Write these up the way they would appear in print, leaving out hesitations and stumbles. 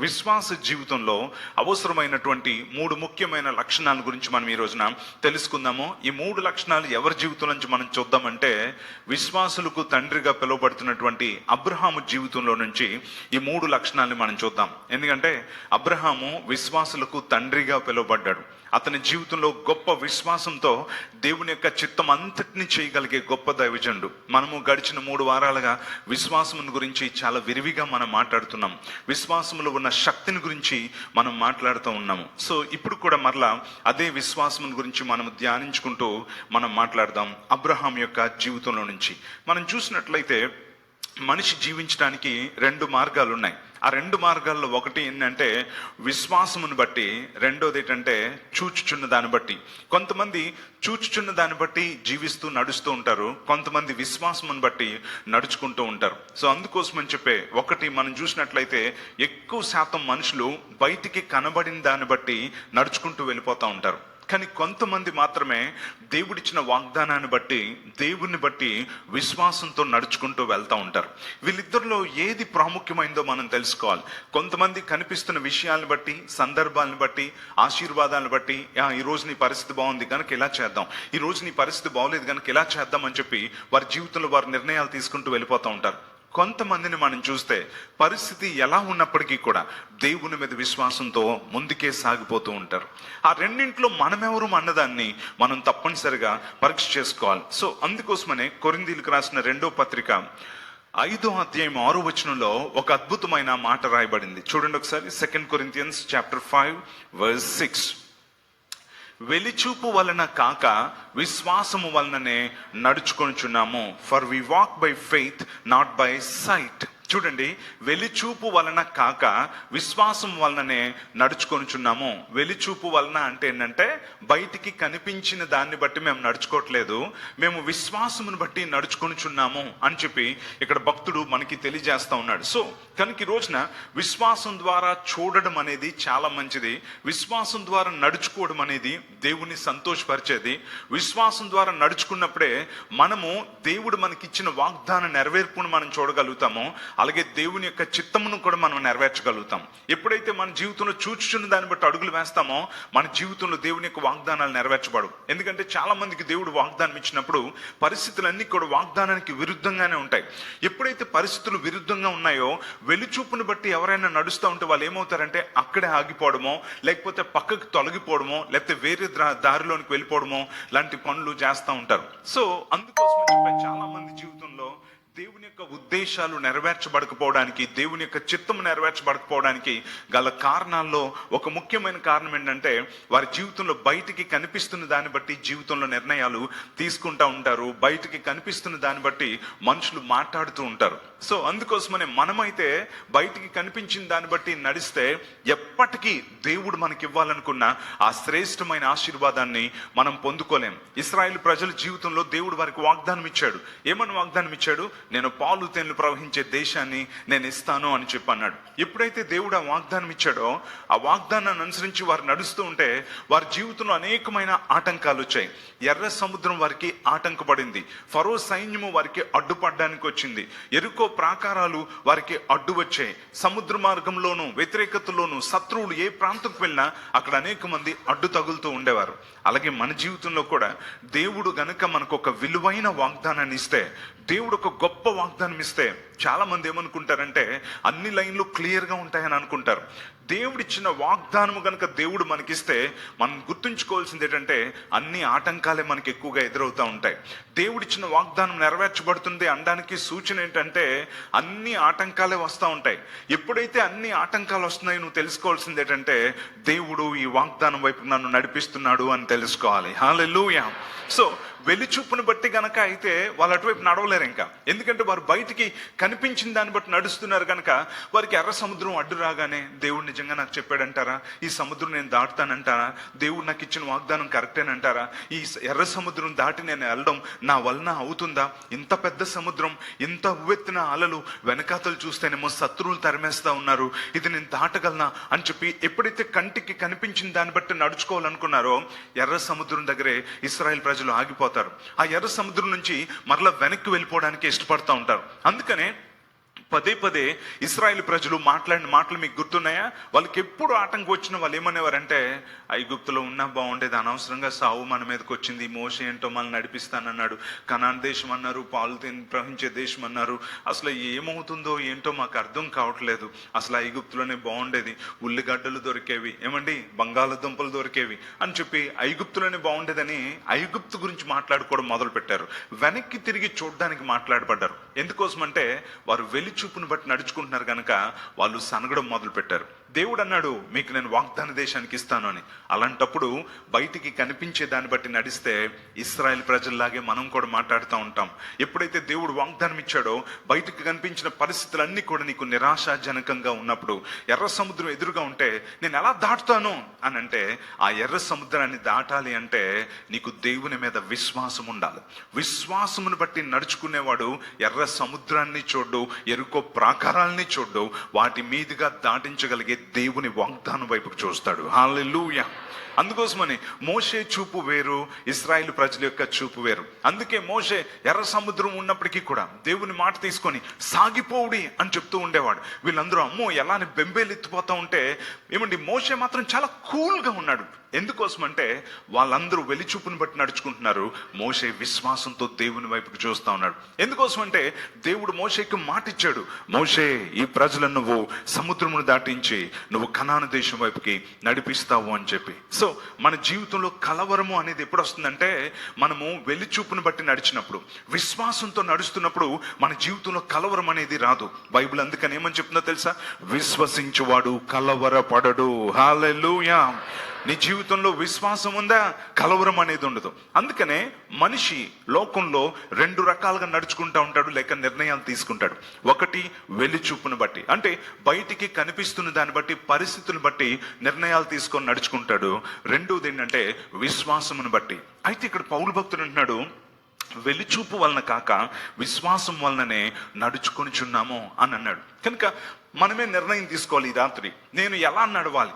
విశ్వాస జీవితంలో అవసరమైనటువంటి 3 ముఖ్యమైన లక్షణాల గురించి మనం ఈ రోజున తెలుసుకుందాము. ఈ 3 లక్షణాలు ఎవరి జీవితం నుంచి మనం చూద్దామంటే, విశ్వాసులకు తండ్రిగా పిలువబడుతున్నటువంటి అబ్రహాము జీవితంలో నుంచి ఈ 3 లక్షణాలను మనం చూద్దాం. ఎందుకంటే అబ్రహాము విశ్వాసులకు తండ్రిగా పిలువబడ్డాడు. అతని జీవితంలో గొప్ప విశ్వాసంతో దేవుని యొక్క చిత్తం అంతటిని చేయగలిగే గొప్ప దైవజనుడు. మనము గడిచిన 3 వారాలుగా విశ్వాసం గురించి చాలా విరివిగా మనం మాట్లాడుతున్నాం. విశ్వాసంలో ఉన్న శక్తిని గురించి మనం మాట్లాడుతూ ఉన్నాము. సో ఇప్పుడు కూడా మరలా అదే విశ్వాసం గురించి మనం ధ్యానించుకుంటూ మనం మాట్లాడదాం. అబ్రహాం యొక్క జీవితంలో నుంచి మనం చూసినట్లయితే మనిషి జీవించడానికి 2 మార్గాలు ఉన్నాయి. ఆ 2 మార్గాల్లో ఒకటి ఏంటంటే విశ్వాసమును బట్టి, రెండోది ఏంటంటే చూచుచున్న దాన్ని బట్టి. కొంతమంది చూచుచున్న దాన్ని బట్టి జీవిస్తూ నడుస్తూ ఉంటారు, కొంతమంది విశ్వాసమును బట్టి నడుచుకుంటూ ఉంటారు. సో అందుకోసమని చెప్పే ఒకటి మనం చూసినట్లయితే ఎక్కువ శాతం మనుషులు బయటికి కనబడిన దాన్ని బట్టి నడుచుకుంటూ వెళ్ళిపోతూ ఉంటారు. కానీ కొంతమంది మాత్రమే దేవుడిచ్చిన వాగ్దానాన్ని బట్టి, దేవుని బట్టి విశ్వాసంతో నడుచుకుంటూ వెళ్తూ ఉంటారు. వీళ్ళిద్దరిలో ఏది ప్రాముఖ్యమైందో మనం తెలుసుకోవాలి. కొంతమంది కనిపిస్తున్న విషయాలను బట్టి, సందర్భాలను బట్టి, ఆశీర్వాదాలను బట్టి, ఈ రోజు నీ పరిస్థితి బాగుంది కనుక ఇలా చేద్దాం, ఈ రోజు నీ పరిస్థితి బాగోలేదు కనుక ఇలా చేద్దాం అని చెప్పి వారి జీవితంలో వారి నిర్ణయాలు తీసుకుంటూ వెళ్ళిపోతూ ఉంటారు. కొంతమందిని మనం చూస్తే పరిస్థితి ఎలా ఉన్నప్పటికీ కూడా దేవుని మీద విశ్వాసంతో ముందుకే సాగిపోతూ ఉంటారు. ఆ రెండింటిలో మనమెవరు అన్నదాన్ని మనం తప్పనిసరిగా పరీక్ష చేసుకోవాలి. సో అందుకోసమనే కొరింథీయులకు రాసిన 2వ పత్రిక 5వ అధ్యాయం 6వ వచనంలో ఒక అద్భుతమైన మాట రాయబడింది. చూడండి ఒకసారి. 2 Corinthians chapter 5 verse 6. వెలిచూపు వలన కాక విశ్వాసము వలననే నడుచుకొనుచున్నాము. For we walk by faith not by sight. చూడండి, వెలిచూపు వలన కాక విశ్వాసం వలననే నడుచుకొనుచున్నాము. వెలిచూపు వలన అంటే ఏంటంటే బయటికి కనిపించిన దాన్ని బట్టి మేము నడుచుకోవట్లేదు, మేము విశ్వాసమును బట్టి నడుచుకొనుచున్నాము అని చెప్పి ఇక్కడ భక్తుడు మనకి తెలియజేస్తా ఉన్నాడు. సో కనుక ఈ రోజున విశ్వాసం ద్వారా చూడడం అనేది చాలా మంచిది. విశ్వాసం ద్వారా నడుచుకోవడం అనేది దేవుని సంతోషపరిచేది. విశ్వాసం ద్వారా నడుచుకున్నప్పుడే మనము దేవుడు మనకిచ్చిన వాగ్దాన నెరవేర్పును మనం చూడగలుగుతాము. అలాగే దేవుని యొక్క చిత్తమును కూడా మనం నెరవేర్చగలుగుతాం. ఎప్పుడైతే మన జీవితంలో చూచుచున్న దాన్ని బట్టి అడుగులు వేస్తామో మన జీవితంలో దేవుని యొక్క వాగ్దానాలు నెరవేర్చబడు. ఎందుకంటే చాలా మందికి దేవుడు వాగ్దానం ఇచ్చినప్పుడు పరిస్థితులన్నీ కూడా వాగ్దానానికి విరుద్ధంగానే ఉంటాయి. ఎప్పుడైతే పరిస్థితులు విరుద్ధంగా ఉన్నాయో వెలుచూపును బట్టి ఎవరైనా నడుస్తూ ఉంటే వాళ్ళు ఏమవుతారంటే అక్కడే ఆగిపోవడమో, లేకపోతే పక్కకు తొలగిపోవడమో, లేకపోతే వేరే దారిలోనికి వెళ్ళిపోవడమో లాంటి పనులు చేస్తూ ఉంటారు. సో అందుకోసం చెప్పే చాలా మంది జీవితంలో దేవుని యొక్క ఉద్దేశాలు నెరవేర్చబడకపోవడానికి, దేవుని యొక్క చిత్తము నెరవేర్చబడకపోవడానికి గల కారణాల్లో ఒక ముఖ్యమైన కారణం ఏంటంటే వారి జీవితంలో బయటికి కనిపిస్తున్న దాన్ని బట్టి జీవితంలో నిర్ణయాలు తీసుకుంటూ ఉంటారు. బయటికి కనిపిస్తున్న దాన్ని బట్టి మనుషులు మాట్లాడుతూ ఉంటారు. సో అందుకోసమనే మనమైతే బయటికి కనిపించిన దాన్ని బట్టి నడిస్తే ఎప్పటికీ దేవుడు మనకి ఇవ్వాలనుకున్న ఆ శ్రేష్టమైన ఆశీర్వాదాన్ని మనం పొందుకోలేం. ఇశ్రాయేలు ప్రజల జీవితంలో దేవుడు వారికి వాగ్దానం ఇచ్చాడు. ఏమని వాగ్దానం ఇచ్చాడు? నేను పాలు తేనెలు ప్రవహించే దేశాన్ని నేను ఇస్తాను అని చెప్పి అన్నాడు. ఎప్పుడైతే దేవుడు ఆ వాగ్దానం ఇచ్చాడో ఆ వాగ్దానాన్ని అనుసరించి వారు నడుస్తూ ఉంటే వారి జీవితంలో అనేకమైన ఆటంకాలు వచ్చాయి. ఎర్ర సముద్రం వారికి ఆటంకపడింది. ఫరో సైన్యము వారికి అడ్డుపడడానికి వచ్చింది. ఎరుకో ప్రాకారాలు వారికి అడ్డు వచ్చాయి. సముద్ర మార్గంలోను వ్యతిరేకతలోను శత్రువులు ఏ ప్రాంతంకు వెళ్ళినా అక్కడ అనేక మంది అడ్డు తగులుతూ ఉండేవారు. అలాగే మన జీవితంలో కూడా దేవుడు గనుక మనకు ఒక విలువైన వాగ్దానాన్ని ఇస్తే, దేవుడు ఒక గొప్ప వాగ్దానం ఇస్తే చాలా మంది ఏమనుకుంటారంటే అన్ని లైన్లు క్లియర్గా ఉంటాయని అనుకుంటారు. దేవుడిచ్చిన వాగ్దానము కనుక దేవుడు మనకిస్తే మనం గుర్తుంచుకోవాల్సింది ఏంటంటే అన్ని ఆటంకాలే మనకి ఎక్కువగా ఎదురవుతూ ఉంటాయి. దేవుడిచ్చిన వాగ్దానం నెరవేర్చబడుతుంది అనడానికి సూచన ఏంటంటే అన్ని ఆటంకాలే వస్తూ ఉంటాయి. ఎప్పుడైతే అన్ని ఆటంకాలు వస్తున్నాయో నువ్వు తెలుసుకోవాల్సింది ఏంటంటే దేవుడు ఈ వాగ్దానం వైపు నన్ను నడిపిస్తున్నాడు అని తెలుసుకోవాలి. హల్లెలూయా. సో వెలిచూపును బట్టి గనక అయితే వాళ్ళు అటువైపు నడవలేరు ఇంకా. ఎందుకంటే వారు బయటికి కనిపించిన దాన్ని బట్టి నడుస్తున్నారు కనుక వారికి ఎర్ర సముద్రం అడ్డు రాగానే దేవుడు నిజంగా నాకు చెప్పాడంటారా? ఈ సముద్రం నేను దాటుతానంటారా? దేవుడు నాకు ఇచ్చిన వాగ్దానం కరెక్టేనంటారా? ఈ ఎర్ర సముద్రం దాటి నేను వెళ్ళడం నా వలన అవుతుందా? ఇంత పెద్ద సముద్రం, ఇంత ఉవ్వెత్తిన అలలు, వెనకాతలు చూస్తేనేమో శత్రువులు తరిమేస్తా ఉన్నారు, ఇది నేను దాటగలనా అని చెప్పి ఎప్పుడైతే కంటికి కనిపించిన దాన్ని బట్టి నడుచుకోవాలనుకున్నారో ఎర్ర సముద్రం దగ్గరే ఇశ్రాయేలు ప్రజలు ఆగిపోతారు. ఆ ఎర్ర సముద్రం నుంచి మరలా వెనక్కి వెళ్ళిపోవడానికి ఇష్టపడతా ఉంటారు. అందుకనే పదే పదే ఇశ్రాయేలు ప్రజలు మాట్లాడిన మాటలు మీకు గుర్తున్నాయా? వాళ్ళకి ఎప్పుడు ఆటంకం వచ్చిన వాళ్ళు ఏమనేవారంటే, ఐగుప్తులో ఉన్నా బాగుండేది, అనవసరంగా సావు మన మీదకి వచ్చింది, మోషే ఏంటో మనల్ని నడిపిస్తానన్నాడు, కనాన్ దేశం అన్నారు, పాలు ప్రవహించే దేశం అన్నారు, అసలు ఏమవుతుందో ఏంటో మాకు అర్థం కావట్లేదు, అసలు ఐగుప్తులోనే బాగుండేది, ఉల్లిగడ్డలు దొరికేవి, ఏమండి బంగాళదుంపలు దొరికేవి అని చెప్పి ఐగుప్తులోనే బాగుండేదని ఐగుప్తు గురించి మాట్లాడుకోవడం మొదలు పెట్టారు. వెనక్కి తిరిగి చూడడానికి మాట్లాడబడ్డారు. ఎందుకోసం అంటే వారు వెలిచూపును బట్టి నడుచుకుంటున్నారు కనుక వాళ్ళు సనగడం మొదలు పెట్టారు. దేవుడు అన్నాడు, మీకు నేను వాగ్దాన దేశానికి ఇస్తాను అని. అలాంటప్పుడు బయటికి కనిపించే దాన్ని బట్టి నడిస్తే ఇశ్రాయేల్ ప్రజల్లాగే మనం కూడా మాట్లాడుతూ ఉంటాం. ఎప్పుడైతే దేవుడు వాగ్దానం ఇచ్చాడో బయటికి కనిపించిన పరిస్థితులన్నీ కూడా నీకు నిరాశాజనకంగా ఉన్నప్పుడు, ఎర్ర సముద్రం ఎదురుగా ఉంటే నేను ఎలా దాటుతాను అని అంటే, ఆ ఎర్ర సముద్రాన్ని దాటాలి అంటే నీకు దేవుని మీద విశ్వాసం ఉండాలి. విశ్వాసమును బట్టి నడుచుకునేవాడు ఎర్ర సముద్రాన్ని చూడ్డు, ఎరుకో ప్రాకారాలని చూడ్డు, వాటి మీదుగా దాటించగలిగే దేవుని వాగ్దానం వైపుకు చూస్తాడు. హల్లెలూయా. అందుకోసమని మోషే చూపు వేరు, ఇశ్రాయేలు ప్రజల యొక్క చూపు వేరు. అందుకే మోషే ఎర్ర సముద్రం ఉన్నప్పటికీ కూడా దేవుని మాట తీసుకొని సాగిపోవుడి అని చెప్తూ ఉండేవాడు. వీళ్ళందరూ అమ్మో ఎలా అని బెంబేలెత్తిపోతా ఉంటే ఏమండి, మోషే మాత్రం చాలా కూల్గా ఉన్నాడు. ఎందుకోసం అంటే వాళ్ళందరూ వెలిచూపుని బట్టి నడుచుకుంటున్నారు, మోషే విశ్వాసంతో దేవుని వైపుకి చూస్తా ఉన్నాడు. ఎందుకోసం అంటే దేవుడు మోషేకి మాట ఇచ్చాడు, మోషే ఈ ప్రజలను నువ్వు సముద్రమును దాటించి నువ్వు కనాను దేశం వైపుకి నడిపిస్తావు అని చెప్పి. సో మన జీవితంలో కలవరము అనేది ఎప్పుడు వస్తుందంటే, మనము వెలిచూపుని బట్టి నడిచినప్పుడు, విశ్వాసంతో నడుస్తున్నప్పుడు మన జీవితంలో కలవరం అనేది రాదు. బైబిల్ అందుకని ఏమని చెప్తుందో తెలుసా? విశ్వసించువాడు కలవరపడడు. హల్లెలూయా. నీ జీవితంలో విశ్వాసం ఉందా, కలవరం అనేది ఉండదు. అందుకనే మనిషి లోకంలో రెండు రకాలుగా నడుచుకుంటా ఉంటాడు, లేక నిర్ణయాలు తీసుకుంటాడు. ఒకటి వెలిచూపును బట్టి, అంటే బయటికి కనిపిస్తున్న దాన్ని బట్టి, పరిస్థితులను బట్టి నిర్ణయాలు తీసుకొని నడుచుకుంటాడు. రెండోది ఏంటంటే విశ్వాసమును బట్టి. అయితే ఇక్కడ పౌలు భక్తుడు అంటున్నాడు, వెలిచూపు వలన కాక విశ్వాసం వలననే నడుచుకొనిచున్నాము అని అన్నాడు. కనుక మనమే నిర్ణయం తీసుకోవాలి ఈ రాత్రి, నేను ఎలా నడవాలి,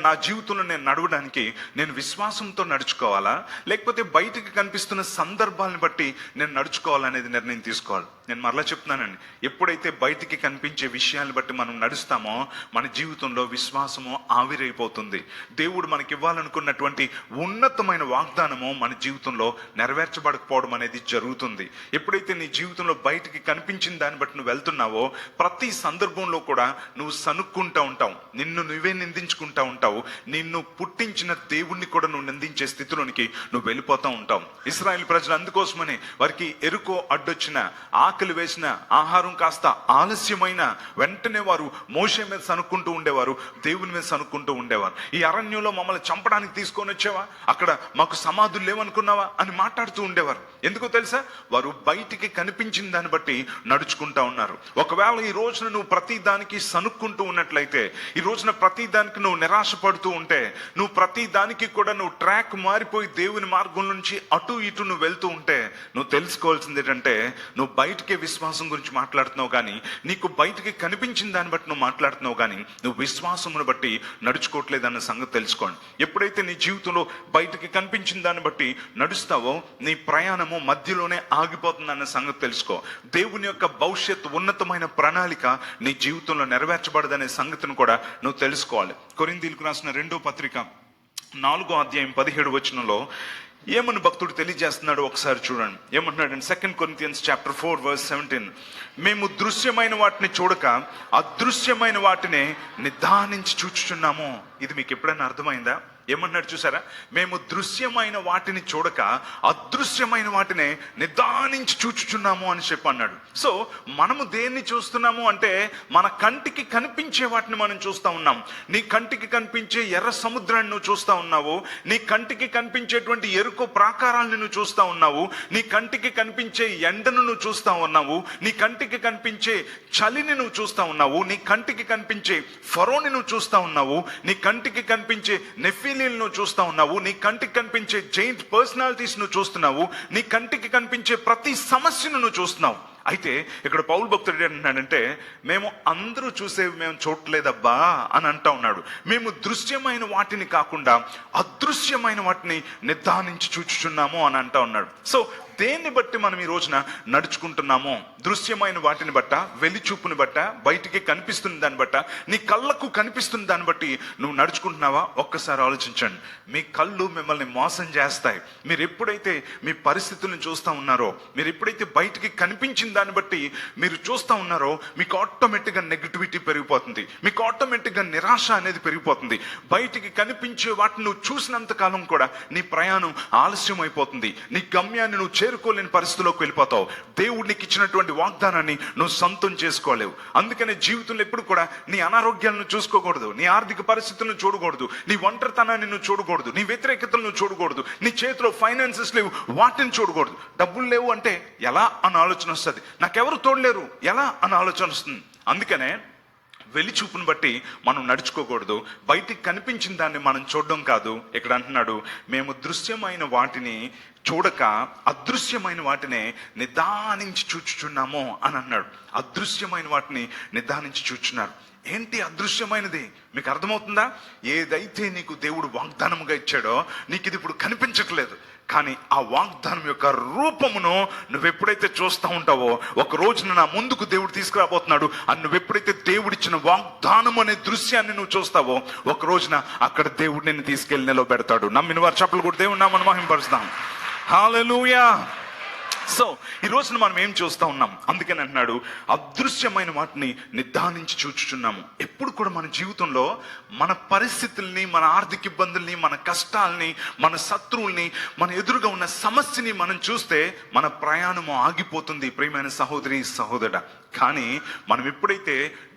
నా జీవితంలో నేను నడవడానికి నేను విశ్వాసంతో నడుచుకోవాలా, లేకపోతే బయటికి కనిపిస్తున్న సందర్భాలను బట్టి నేను నడుచుకోవాలనేది నిర్ణయం తీసుకోవాలి. నేను మరలా చెప్తున్నానండి, ఎప్పుడైతే బయటికి కనిపించే విషయాలను బట్టి మనం నడుస్తామో మన జీవితంలో విశ్వాసము ఆవిరైపోతుంది. దేవుడు మనకి ఇవ్వాలనుకున్నటువంటి ఉన్నతమైన వాగ్దానము మన జీవితంలో నెరవేర్చబడకపోవడం అనేది జరుగుతుంది. ఎప్పుడైతే నీ జీవితంలో బయటికి కనిపించిన దాన్ని బట్టి నువ్వు వెళ్తున్నావో, ప్రతి సందర్భంలో కూడా నువ్వు సనుక్కుంటా ఉంటావు, నిన్ను నువ్వే నిందించుకుంటా ఉంటావు, నిన్ను పుట్టించిన దేవుణ్ణి కూడా నువ్వు నిందించే స్థితిలోనికి నువ్వు వెళ్ళిపోతా ఉంటావు. ఇశ్రాయేలు ప్రజలు అందుకోసమని వారికి ఎరుకో అడ్డొచ్చిన, ఆకలి వేసిన, ఆహారం కాస్త ఆలస్యమైన వెంటనే వారు మోషే మీద సనుక్కుంటూ ఉండేవారు, దేవుని మీద సనుక్కుంటూ ఉండేవారు. ఈ అరణ్యంలో మమ్మల్ని చంపడానికి తీసుకొని వచ్చావా, అక్కడ మాకు సమాధులు లేవనుకున్నావా అని మాట్లాడుతూ ఉండేవారు. ఎందుకో తెలుసా? వారు బయటికి కనిపించిన దాన్ని బట్టి నడుచుకుంటా ఉన్నారు. ఒకవేళ ఈ రోజున నువ్వు ప్రతి దానికి సనుక్కుంటూ ఉన్నట్లయితే, ఈ రోజున ప్రతి దానికి నువ్వు నిరాశపడుతూ ఉంటే, నువ్వు ప్రతి దానికి కూడా నువ్వు ట్రాక్ మారిపోయి దేవుని మార్గం నుంచి అటు ఇటు నువ్వు వెళ్తూ ఉంటే, నువ్వు తెలుసుకోవాల్సింది ఏంటంటే, నువ్వు బయటికే విశ్వాసం గురించి మాట్లాడుతున్నావు కానీ, నీకు బయటికి కనిపించిన దాన్ని బట్టి నువ్వు మాట్లాడుతున్నావు కానీ, నువ్వు విశ్వాసమును బట్టి నడుచుకోవట్లేదు అన్న సంగతి తెలుసుకోండి. ఎప్పుడైతే నీ జీవితంలో బయటికి కనిపించిన దాన్ని బట్టి నడుస్తావో, నీ ప్రయాణము మధ్యలోనే ఆగిపోతుందన్న సంగతి తెలుసుకో. దేవుని యొక్క భవిష్యత్ ఉన్నతమైన ప్రణాళిక నీ జీవితంలో నెరవేర్చబడదనే సంగతిని కూడా నువ్వు తెలుసుకోవాలి. కొరింథీయులకు రాసిన 2వ పత్రిక 4వ అధ్యాయం 17వ వచనంలో ఏమని భక్తుడు తెలియజేస్తున్నాడు ఒకసారి చూడండి. ఏమంటున్నాడు? 2 Corinthians chapter 4 verse 17, మేము దృశ్యమైన వాటిని చూడక అదృశ్యమైన వాటిని నిదానించి చూచుచున్నాము. ఇది మీకు ఎప్పుడైనా అర్థమైందా? ఏమన్నాడు చూసారా? మేము దృశ్యమైన వాటిని చూడక అదృశ్యమైన వాటిని నిదానించి చూచుచున్నాము అని చెప్పి అన్నాడు. సో మనము దేన్ని చూస్తున్నాము అంటే, మన కంటికి కనిపించే వాటిని మనం చూస్తా ఉన్నాం. నీ కంటికి కనిపించే ఎర్ర సముద్రాన్ని నువ్వు చూస్తా ఉన్నావు, నీ కంటికి కనిపించేటువంటి ఎరుకో ప్రాకారాలను నువ్వు చూస్తా ఉన్నావు, నీ కంటికి కనిపించే ఎండను నువ్వు చూస్తా ఉన్నావు, నీ కంటికి కనిపించే చలిని నువ్వు చూస్తా ఉన్నావు, నీ కంటికి కనిపించే ఫరోని నువ్వు చూస్తా ఉన్నావు, నీ కంటికి కనిపించే నెఫీలీలను నువ్వు చూస్తా ఉన్నావు, నీ కంటికి కనిపించే జైంట్ పర్సనాలిటీస్ నువ్వు చూస్తున్నావు, నీ కంటికి కనిపించే ప్రతి సమస్యను నువ్వు చూస్తున్నావు. అయితే ఇక్కడ పౌలు భక్తుడు ఏంటంటే, మేము అందరూ చూసేవి మేము చూడలేదబ్బా అని అంటా ఉన్నాడు. మేము దృశ్యమైన వాటిని కాకుండా అదృశ్యమైన వాటిని నిదానించి చూచుచున్నాము అని అంటా ఉన్నాడు. సో దేన్ని బట్టి మనం ఈ రోజున నడుచుకుంటున్నామో, దృశ్యమైన వాటిని బట్ట, వెలిచూపుని బట్ట, బయటికి కనిపిస్తున్న దాన్ని బట్ట, నీ కళ్ళకు కనిపిస్తున్న దాన్ని బట్టి నువ్వు నడుచుకుంటున్నావా? ఒక్కసారి ఆలోచించండి. మీ కళ్ళు మిమ్మల్ని మోసం చేస్తాయి. మీరు ఎప్పుడైతే మీ పరిస్థితులను చూస్తూ ఉన్నారో, మీరు ఎప్పుడైతే బయటికి కనిపించిన దాన్ని బట్టి మీరు చూస్తూ ఉన్నారో, మీకు ఆటోమేటిక్గా నెగిటివిటీ పెరిగిపోతుంది, మీకు ఆటోమేటిక్గా నిరాశ అనేది పెరిగిపోతుంది. బయటికి కనిపించే వాటిని నువ్వు చూసినంత కాలం కూడా నీ ప్రయాణం ఆలస్యం అయిపోతుంది. నీ గమ్యాన్ని నువ్వు చేరుకోలేని పరిస్థితిలోకి వెళ్ళిపోతావు. దేవుడు నీకు ఇచ్చినటువంటి వాగ్దానాన్ని నువ్వు సొంతం చేసుకోలేవు. అందుకనే జీవితంలో ఎప్పుడు కూడా నీ అనారోగ్యాలను చూసుకోకూడదు, నీ ఆర్థిక పరిస్థితులను చూడకూడదు, నీ ఒంటరితనాన్ని నువ్వు చూడకూడదు, నీ వ్యతిరేకతలను చూడకూడదు, నీ చేతిలో ఫైనాన్సెస్ లేవు వాటిని చూడకూడదు. డబ్బులు లేవు అంటే ఎలా అని ఆలోచన వస్తుంది, నాకెవరు తోడలేరు ఎలా అని ఆలోచన వస్తుంది. అందుకనే వెలిచూపును బట్టి మనం నడుచుకోకూడదు. బయటికి కనిపించిన దాన్ని మనం చూడడం కాదు. ఇక్కడ అంటున్నాడు, మేము దృశ్యమైన వాటిని చూడక అదృశ్యమైన వాటినే నిదానించి చూచుచున్నాము అని అన్నాడు. అదృశ్యమైన వాటిని నిదానించి చూచున్నారు. ఏంటి అదృశ్యమైనది? మీకు అర్థమవుతుందా? ఏదైతే నీకు దేవుడు వాగ్దానముగా ఇచ్చాడో నీకు ఇది ఇప్పుడు కనిపించట్లేదు, కానీ ఆ వాగ్దానం యొక్క రూపమును నువ్వు ఎప్పుడైతే చూస్తూ ఉంటావో, ఒక రోజున నా ముందుకు దేవుడు తీసుకురాబోతున్నాడు అని నువ్వు ఎప్పుడైతే దేవుడిచ్చిన వాగ్దానం అనే దృశ్యాన్ని నువ్వు చూస్తావో, ఒక రోజున అక్కడ దేవుడు నిన్ను తీసుకెళ్లి నిలబెడతాడు. నమ్మిన వారు చప్పలు కూడా దేవుడు నామమును మహిమపరుస్తాం. హల్లెలూయా. సో ఈ రోజున మనం ఏం చూస్తూ ఉన్నాం? అందుకని అంటున్నాడు, అదృశ్యమైన వాటిని నిదానించి చూచుచున్నాము. ఎప్పుడు కూడా మన జీవితంలో మన పరిస్థితుల్ని, మన ఆర్థిక ఇబ్బందుల్ని, మన కష్టాలని, మన శత్రువుల్ని, మన ఎదురుగా ఉన్న సమస్యని మనం చూస్తే మన ప్రయాణము ఆగిపోతుంది ప్రియమైన సహోదరి సహోదరుడా. కానీ మనం ఎప్పుడైతే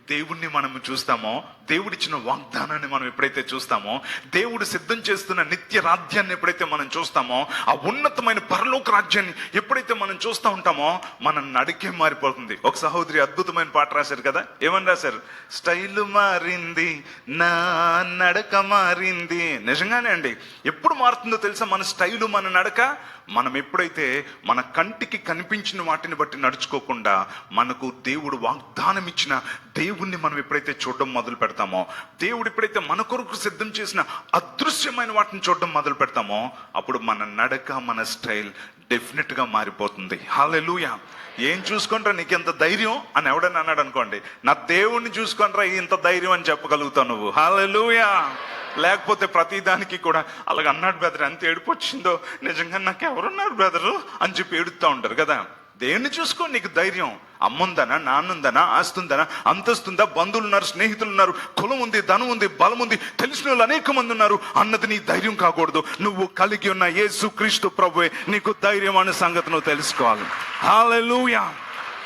దేవుణ్ణి మనము చూస్తామో, దేవుడిచ్చిన వాగ్దానాన్ని మనం ఎప్పుడైతే చూస్తామో, దేవుడు సిద్ధం చేస్తున్న నిత్య రాజ్యాన్ని ఎప్పుడైతే మనం చూస్తామో, ఆ ఉన్నతమైన పరలోక రాజ్యాన్ని ఎప్పుడైతే మనం చూస్తూ ఉంటామో, మన నడికే మారిపోతుంది. ఒక సహోదరి అద్భుతమైన పాట రాశారు కదా, ఏమని రాశారు? స్టైల్ మారింది, నా నడక మారింది. నిజంగానే అండి. ఎప్పుడు మారుతుందో తెలుసా మన స్టైలు, మన నడక? మనం ఎప్పుడైతే మన కంటికి కనిపించిన వాటిని బట్టి నడుచుకోకుండా, మనకు దేవుడు వాగ్దానం ఇచ్చిన దేవుణ్ణి మనం ఎప్పుడైతే చూడడం మొదలు పెడతామో, దేవుడు ఎప్పుడైతే మన కొరకు సిద్ధం చేసిన అదృశ్యమైన వాటిని చూడడం మొదలు పెడతామో, అప్పుడు మన నడక, మన స్టైల్ డెఫినెట్ గా మారిపోతుంది. హల్లెలూయా. ఏం చూసుకుంటారా నీకు ఎంత ధైర్యం అని ఎవడని అన్నాడు అనుకోండి, నా దేవుణ్ణి చూసుకుంటారా ఇంత ధైర్యం అని చెప్పగలుగుతావు నువ్వు. హల్లెలూయా. లేకపోతే ప్రతిదానికి కూడా అలాగ అన్నాడు బ్రదర్, ఎంత ఏడుపు వచ్చిందో, నిజంగా నాకు ఎవరున్నారు బ్రదరు అని చెప్పి ఏడుస్తూ ఉంటారు కదా. దేన్ని చూసుకో నీకు ధైర్యం? అమ్ముందనా, నాన్నుందనా, ఆస్తుందనా, అంతస్తుందా, బంధువులు ఉన్నారు, స్నేహితులు ఉన్నారు, కులం ఉంది, ధనం ఉంది, బలం ఉంది, తెలిసిన వాళ్ళు అనేక మంది ఉన్నారు అన్నది నీ ధైర్యం కాకూడదు. నువ్వు కలిగి ఉన్న యేసు క్రీస్తు ప్రభువే నీకు ధైర్యం అనే సంగతి నువ్వు తెలుసుకోవాలి. హల్లెలూయా.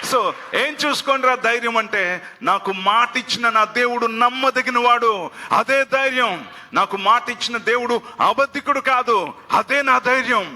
సో ఏం చూసుకోండిరా ధైర్యం అంటే? నాకు మాట ఇచ్చిన నా దేవుడు నమ్మదగిన వాడు, అదే ధైర్యం. నాకు మాట ఇచ్చిన దేవుడు అబద్ధికుడు కాదు, అదే నా ధైర్యం